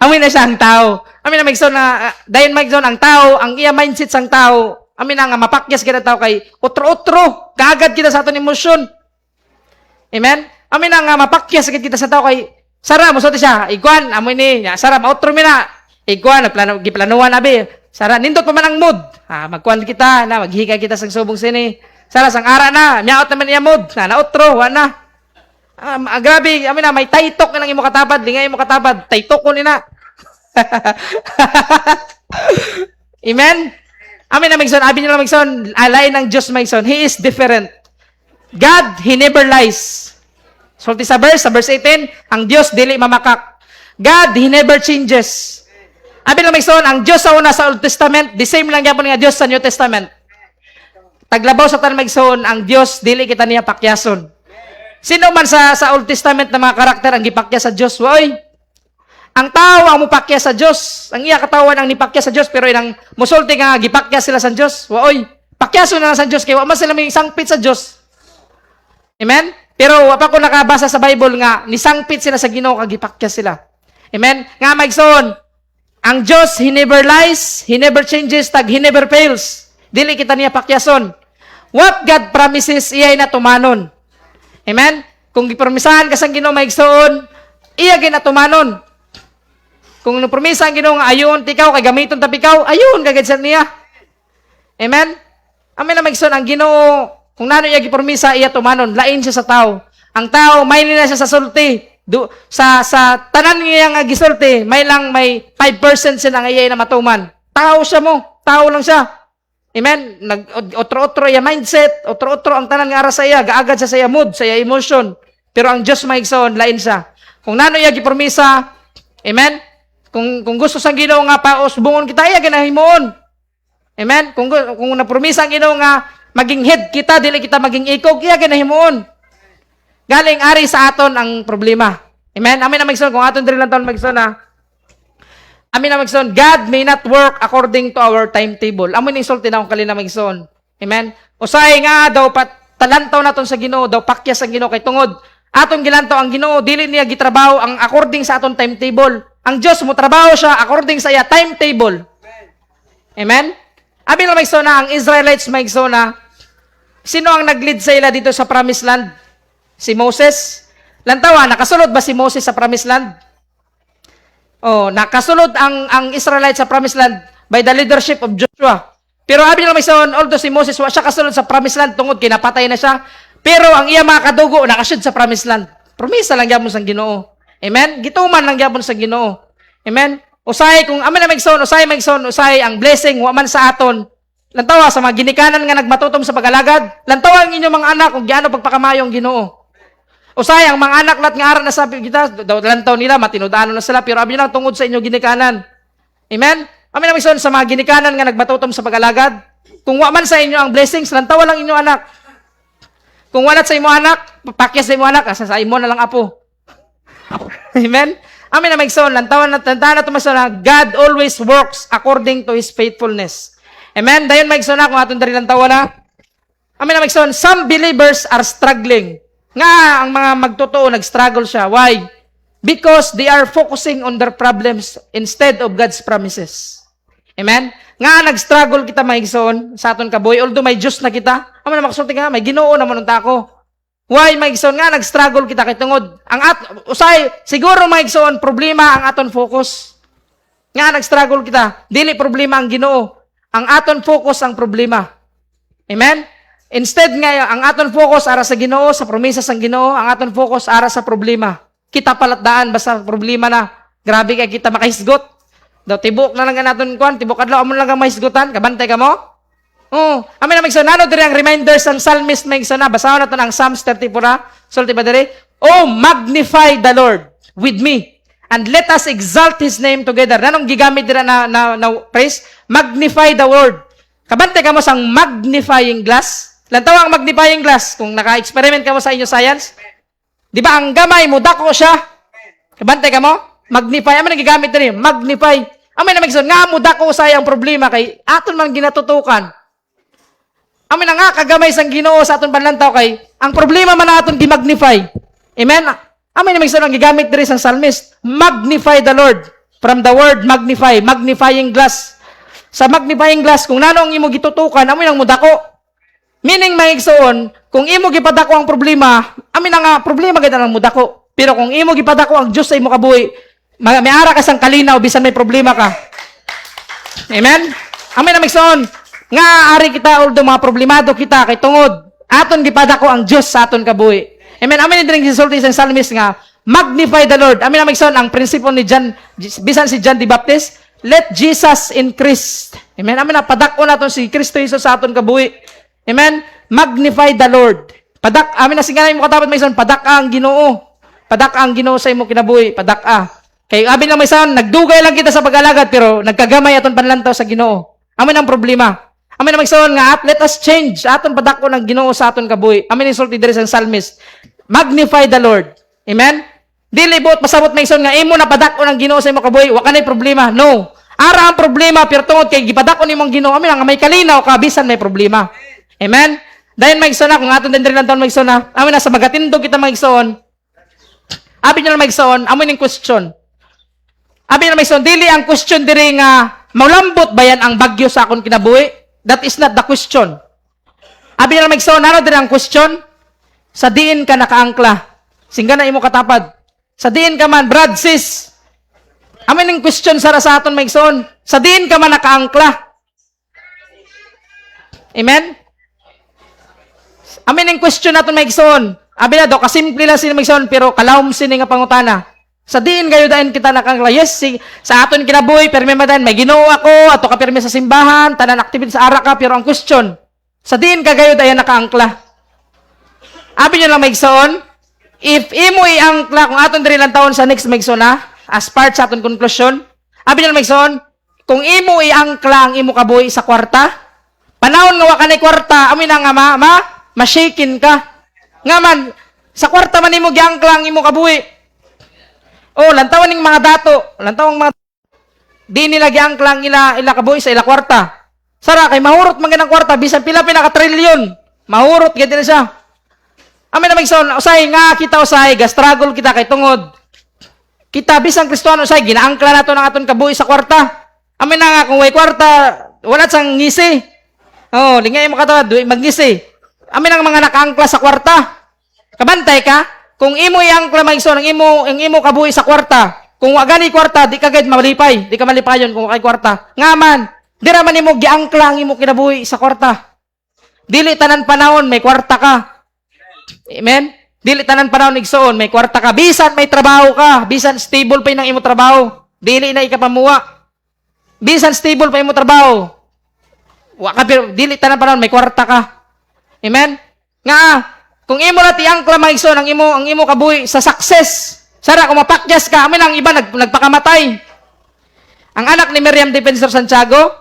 Amin na siya ang tao. Amin na magson na, dayon magson ang tao, ang iya mindset sang tao, amin na nga mapakyas kita tao kay otro-otro, kaagad kita sa aton emosyon. Amen. Amin na nga mapakyas kita sa tao kay, sara, musulti siya, iguan, amoy ni, sara, maotro mi na, iguan, giplanuan abi, sara, nindot pa man ang mood, magkuan kita, na, maghika kita sang subong sini, sara, sang ara na, miyaot naman niya mood, naotro, wana. Grabe, amin na, may taytok na lang yung katapad, lingay yung katapad, taytok ko nina. Amen? Amin na, Magson, abi nila, Magson, alay ng Diyos, Magson, He is different. God, He never lies. Sulti sa verse 18, ang Diyos dili mamakak. God, He never changes. Abi na, Magson, ang Diyos sa una sa Old Testament, the same lang yapon nga Diyos sa New Testament. Taglabaw sa tan, Magson, ang Diyos dili kita niya pakyason. Sino man sa Old Testament na mga karakter ang gipakya sa Diyos? Woy, ang tao ang mupakya sa Diyos. Ang iya katawan ang nipakya sa Diyos, pero inang musulti nga gipakya sila sa Diyos. Woy, pakyaso na lang sa Diyos, kaya wala sila may sangpit sa Diyos. Amen? Pero wapa ko nakabasa sa Bible nga, nisangpit sila sa Ginoo kag gipakya sila. Amen? Nga Magson, ang Diyos, He never lies, He never changes, He never fails. Dili kita niya pakyason. What God promises, iyay na tumanon. Amen? Kung gipromisahan ka sang Ginoo maigsoon, iya ginatumanon. Kung napromisa ang Ginoo nga ayon tikaw kay gamiton tapikaw, ayon kagad sa niya. Amen? Amen na maigsoon ang Ginoo, kung nano iya gipromisa iya tumanon, lain siya sa tao. Ang tao may nila siya sa sulti. Sa tanan niya nga gisulti, may 5% sila nga iya na matuman. Tao siya mo, tao lang siya. Amen? Otro-otro yung mindset, otro-otro ang tanan nga ara sa iya, gaagad sa saya mood, sa iya emotion. Pero ang Diyos maigsoon, lain siya. Kung nano iya gipromisa, amen? Kung gusto sang Ginoo nga pausbungon kita, iya ginahimuon. Amen? Kung napromisa ang Ginoo nga maging head kita, dili kita maging ikog, iya ginahimuon. Galing ari sa aton ang problema. Amen? Amin na maigsoon, kung aton diri lang taon maigsoon na, amin na Magson, God may not work according to our timetable. Amin ni sulti na akong kalina Magson. Amen? Usay nga daw talantaw naton sa Ginoo, daw pakyas ang Ginoo kay tungod. Aton gilantaw ang Ginoo, dili niya gitrabaho ang according sa aton timetable. Ang Dios mo trabaho siya according sa iya timetable. Amen? Amin na Magson na ang Israelites Magson na sino ang nag-lead sa ila dito sa Promised Land? Si Moses. Lantawa, nakasulod ba si Moses sa Promised Land? Oh, nakasulod ang Israelites sa Promised Land by the leadership of Joshua. Pero abi na Magson, although si Moses wa siya kasulod sa Promised Land tungod kinapatay na siya, pero ang iya mga kadugo nakasud sa Promised Land. Promisa lang gyapon sang Ginoo. Amen? Gituman lang gyapon sa Ginoo. Amen? Usay kung amin na Magson, usay ang blessing wa man sa aton. Lantawa sa mga ginikanan nga nagmatutom sa pag-alagad, lantawa ang inyong mga anak kung giano pagpakamayong Ginoo. Usay, ang mga anak lat nga aran na sabi kita, lantaw nila, matinudano na sila, pero abi lang tungod sa inyo ginikanan. Amen? Amin na Magson, sa mga ginikanan nga nagbatutom sa pag-alagad, kung wa man sa inyo ang blessings, lantawa lang inyo anak. Kung walat sa imo anak, papakyas sa imo anak, sa imo na lang apo. Amen? Amin na Magson, lantawa na Magson na God always works according to His faithfulness. Amen? Dayon Magson na, kung atong dari lantawa na. Amin na Magson, some believers are struggling. Nga, ang mga magtotoo, nag-struggle siya. Why? Because they are focusing on their problems instead of God's promises. Amen? Nga, nag-struggle kita, Maigsoon, sa aton kaboy. Although may Diyos na kita, ama na makasulti nga, may Ginoo naman ang tako. Why, Maigsoon? Nga, nag-struggle kita kay tungod. Usay, siguro, Maigsoon, problema ang aton focus. Nga, nag-struggle kita. Dili problema ang Ginoo. Ang aton focus ang problema. Amen? Instead nga, ang aton focus ara sa Ginoo, sa promesa sang Ginoo, ang aton focus ara sa problema. Kita palatdaan basta problema na. Grabe kay kita makahisgot. Daw tibok na lang naton kuan, tibok adlaw amo lang mahisgutan, kabantay ka mo? Oh, amin na Magson, nano diri ang reminders ang psalmist Magson na basahon naton ang Psalms 34. Sulti ba diri? Oh, magnify the Lord with me and let us exalt His name together. Nanong gigamit dira na praise? Magnify the word. Kabantay ka mo sang magnifying glass. Lantaw ang magnifying glass, kung naka-experiment ka mo sa inyo science, di ba ang gamay mo, dako siya. Kabantay ka mo? Magnify. Amin ang gigamit rin, magnify. Amin na Magson, nga mo dako sa ang problema kay aton man ginatutukan. Amin na nga kagamay sang Ginoo sa aton panlantaw kay ang problema man naton gi-magnify. Amen. Amin na magsaon ang gigamit diri sang psalmist, magnify the Lord. From the word magnify, magnifying glass. Sa magnifying glass kung nano ang imo gitutukan, amin ang mudako. Meaning maigsoon, kung imo gipadako ang problema, amin na nga problema gid ang mudako. Pero kung imo gipadako ang Dios sa imo kabuhi, may ara ka sang kalinaw bisan may problema ka. Amen. Amin na magsoon, nga ari kita although mga problemado kita kay tungod aton gipadako ang Dios sa aton kabuhi. Amen. Amin din gisulti sa psalmist nga magnify the Lord. Amin na magsoon ang prinsipyo ni John bisan si John the Baptist, let Jesus increase. Amen. Amin na padako naton si Kristo Jesus sa aton kabuhi. Amen. Magnify the Lord. Amin na singanay mo katapat magsoon padak-a ang Ginoo. Padak-a ang Ginoo sa imo kinabuhi, padak-a. Kay abi lang may sound, nagdugay lang kita sa pag-alagad pero nagkagamay aton panlantaw sa Ginoo. Amin ang problema. Amin ang magsoon nga let us change aton padako ng Ginoo sa aton kabuhi. Amin insulti diri sa psalmist. Magnify the Lord. Amen? Dili buot pasabot may son nga imo na padako ng Ginoo sa imo kabuhi, wa kanay problema. No. Ara ang problema pero tungod kay gipadako nimong Ginoo, amin nga may kalinaw ka bisan may problema. Amen? Dayon magsoon kung aton din lang taon magsoon na, amin na sa magatindog kita magsoon. Abi niya na magsoon, amin ning question. Abi na magsoon dili ang question diri nga maulambot ba yan ang bagyo sa akon kinabuhi? That is not the question. Abi na magsoon ano diri ang question? Sa diin ka nakaangkla. Singga na imo katapad. Sa diin ka man, brad, sis. Amin yung question sa aton maigsoon. Sa diin ka man nakaangkla. Amen? Amin yung question naton maigsoon. Abi na do, kasimple lang sila maigsoon, pero kalawom sini nga pangutana. Sa diin kayo dahil kita nakaangkla. Yes, sa aton kinabuhi, permi madan, may Ginoo ako, ato ka permi sa simbahan, tanan aktivit sa ara ka, pero ang question, sa diin ka kayo dahil nakaangkla. Abi nyo lang maigsoon, if imo iangkla kung aton diri lang taon sa next maigsoon na, as part sa aton conclusion, abi nyo lang maigsoon, kung imo iangkla ang imo kabuhi sa kwarta, panahon nga wa kanay kwarta, amin nga ma-shaken ka. Nga man, sa kwarta man imo giangkla ang imo kabuhi. Oh, lantawan ning mga dato, lantawang mga di nila giangkla ang ila kabuhi sa ila kwarta. Sara kay mahurot man ganang kwarta bisan pila ka trilyon. Mahurot gid na siya. Amin na magson, usay nga kita usay, ga-struggle kita kay tungod. Kita bisang Kristiyano usay, ginaangkla nato ng aton kabuhi sa kwarta. Amin na nga kung way kwarta, wala sang ngisi. Oh, lingay mo katawad, duwi magngisi. Amin ang mga nakaangkla sa kwarta. Kabantay ka, kung imo iangkla magson ang imo kabuhi sa kwarta. Kung wa gani kwarta, di ka gid malipay, di ka malipayon kung kay kwarta. Nga man, dira man imo giangkla ang imo kinabuhi sa kwarta. Dili tanan panahon may kwarta ka. Amen? Dili tanan panahon igsoon, may kwarta ka, bisan may trabaho ka, bisan stable pa yung imo trabaho. Dili na ikapamuwa. Bisan stable pa imo trabaho. Wa ka pero dili tanan panahon may kwarta ka. Amen? Nga kung imo na tiangkla maigsoon ang imo kabuhi sa success. Sara kung mapakyas ka, amin ang iba nagpakamatay. Ang anak ni Miriam Defensor Santiago,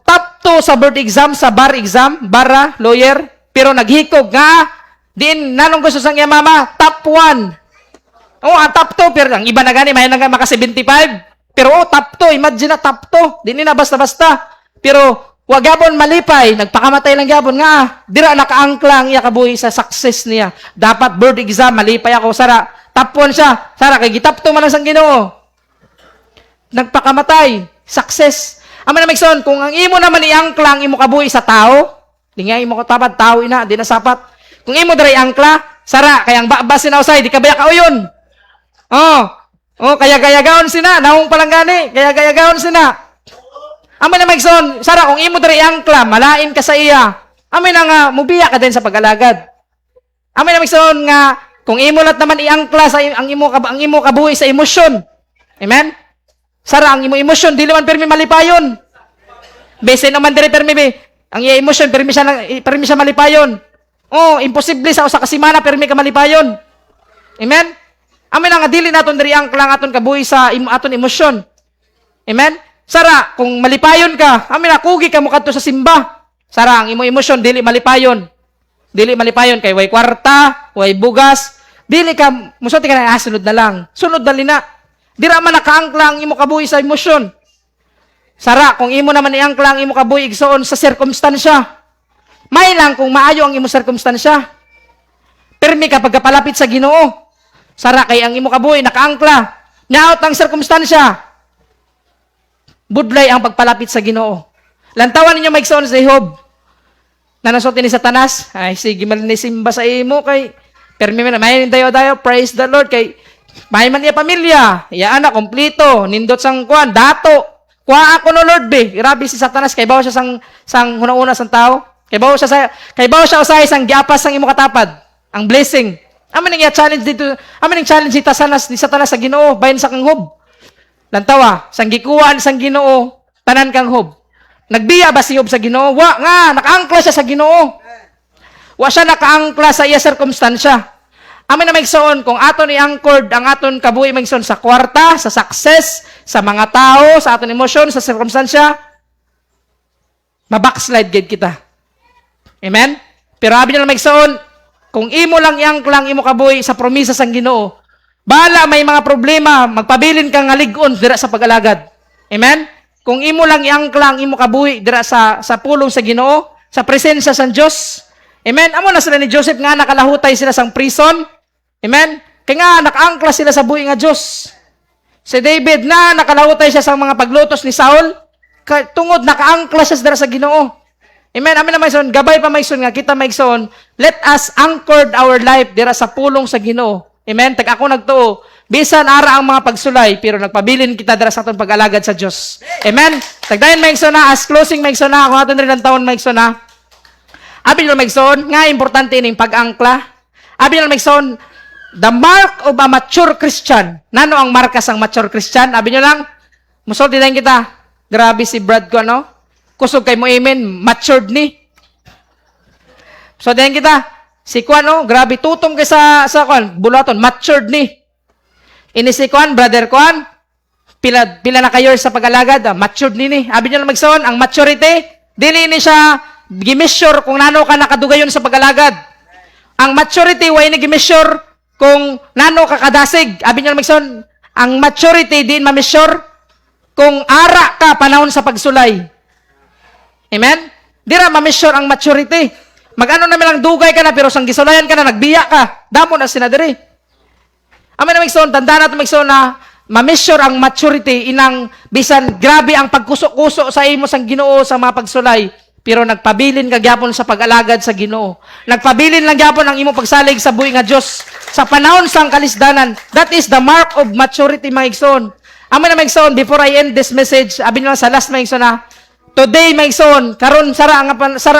top 2 sa board exam, sa bar exam, bara, lawyer, pero naghikog nga din, nanong gusto sang iya mama, top 1. Top 2, pero ang iba na gani, may nga maka 75. Pero top 2, imagine na top 2. Di na basta-basta. Pero, wag gabon malipay, nagpakamatay lang gabon nga. Dira nakaangkla ang iya kabuhi sa success niya. Dapat board exam, malipay ako, sara. Top 1 siya. Sara, kay top 2 man lang sang Ginoo. Nagpakamatay, success. Aman na magson, kung ang imo naman iangkla ang imo kabuhi sa tao, di nga imo katapad, tao ina, di na sapat. Kung imo diri angkla, sara kay ang babas sina usay di ka baya kauyon. Kaya gayagaon sina, naong palang gani, kaya gayagaon sina. Amin na magson, sara kung imo diri angkla, malain ka sa iya. Amin na nga mubiya ka din sa pag-alagad. Amin na magson nga kung imo lat naman iangkla sa ang imo kabuhi sa emosyon. Amen? Sara ang imo emosyon dili man permi malipayon. Base naman diri permi ang iya emosyon permi siya malipayon. Imposible sa usa ka semana pero may kamalipayon. Amen? Amin nga dili naton diri ang klang aton kabuhi sa aton emosyon. Amen? Sara, kung malipayon ka, amin na kugi ka mo kadto sa simba. Sara, ang imo emosyon dili malipayon. Dili malipayon kay way kwarta, way bugas. Dili ka musulti ka na sunod na lang. Sunod dali na. Dira man nakaangkla ang imo kabuhi sa emosyon. Sara, kung imo naman iangkla ang imo kabuhi igsoon sa sirkumstansya. May lang kung maayo ang imo sirkumstansya. Pirmi ka pagkapalapit sa Ginoo. Sara kay ang imo kabuhi nakaangkla. Nyaot ang sirkumstansya. Budlay ang pagpalapit sa Ginoo. Lantawan ninyo maigsoon sa Job. Nanasot ni Satanas. Ay sige man ni simba sa imo kay pirmi man may dayo-dayo praise the Lord kay may man iya pamilya. Iya anak kompleto, nindot sang kuan dato. Kuha ako no Lord be. Grabe si Satanas kay bawo siya sang hunang-una sang tao. Kay bawo siya usahay sang giapas sang imo katapad. Ang blessing. Aman ning challenge dito. Aman ning challenge dito ni Satanas sa Ginoo bayin sa kang Job. Lantawa, sang gikuan sang Ginoo tanan kang Job. Nagbiya ba si Job sa Ginoo? Wa nga, nakaangkla siya sa Ginoo. Wa siya nakaangkla sa iya sirkumstansya. Amin na maigsoon kung aton i-anchored ang aton kabuhi maigsoon sa kwarta, sa success, sa mga tao, sa aton emosyon, sa sirkumstansya, mabackslide gid kita. Amen? Pero abi na maigsoon, kung imo lang i-angklang imo kabuhi sa promisa sang Ginoo, bala may mga problema, magpabilin kang ngalig-on dira sa pag-alagad. Amen? Kung imo lang i-angklang imo kabuhi dira sa pulong sa Ginoo, sa presensya sang Dios. Amen? Amo na sila ni Joseph nga nakalahutay sila sang prison. Amen? Kaya nga nakaangkla sila sa buhi nga Dios. Si David na nakalahutay siya sa mga paglutos ni Saul, tungod nakaangkla siya dira sa Ginoo. Amen? Amin na maigsoon, gabay pa maigsoon nga kita maigsoon, let us anchored our life dira sa pulong sa Ginoo. Amen? Tag ako nagtuo, bisan ara ang mga pagsulay, pero nagpabilin kita dira sa aton pag-alagad sa Dios. Amen? Tagdayon maigsoon na, as closing maigsoon na, ako aton rin ang taon maigsoon na. Abi na maigsoon, nga importante ining pag-angkla. Abi na maigsoon, the mark of a mature Christian. Nano ang markas ang mature Christian? Abi nyo lang, musulti din kita. Grabe si Brad ko, ano? Kusog kay mo amen, matured ni. So din kita, si Kwan, no? Grabe, tutom kay sa Kwan, bulaton, matured ni. Ini si Kwan, brother Kwan, pila na kayo sa pag-alagad, matured ni. Abi nyo lang magsoon, ang maturity, dili ni siya gimeasure kung nano ka nakadugayon sa pag-alagad. Ang maturity, way ni gimeasure kung nano ka kadasig. Abi nyo lang magsoon, ang maturity, din ma-measure kung ara ka panahon sa pagsulay. Amen? Dira ma-measure ang maturity. Mag-ano naman lang dugay ka na, pero sang gisulayan ka na, nagbiya ka. Damo na sinadiri. Amin na magsoon, tanda natin magsoon na ma-measure ang maturity inang bisan grabe ang pagkusok-kusok sa imo sang Ginoo sa mga pagsulay. Pero nagpabilin ka gyapon sa pag-alagad sa Ginoo. Nagpabilin lang gyapon ang imo pagsalig sa buhi nga Dios sa panahon sang kalisdanan. That is the mark of maturity, mga igsoon. Amin na magsoon, before I end this message, abin na sa last mga igsoon na, today, maigsoon, karon sara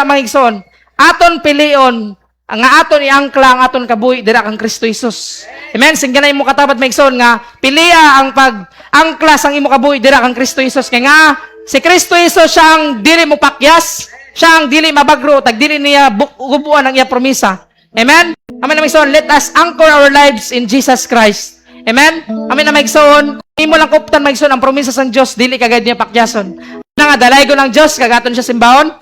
maigsoon, aton pilion, ang aton iangkla ang aton kabuhi dira kang Kristo Jesus. Amen. Singganay mo katapat maigsoon nga piliya ang pag-angkla sang imo kabuhi dira kang Kristo Jesus. Kaya nga si Kristo Jesus siya ang dili mo pakyas, siya ang dili mabagro, tag dili niya gubuan ang iya promisa. Amen. Amen na maigsoon, let us anchor our lives in Jesus Christ. Amen. Amen na maigsoon, imo lang kuptan maigsoon ang promisa sang Dios, dili kagad niya pakyason. Na nga dalay ko ng Diyos, kagaton siya simbahon.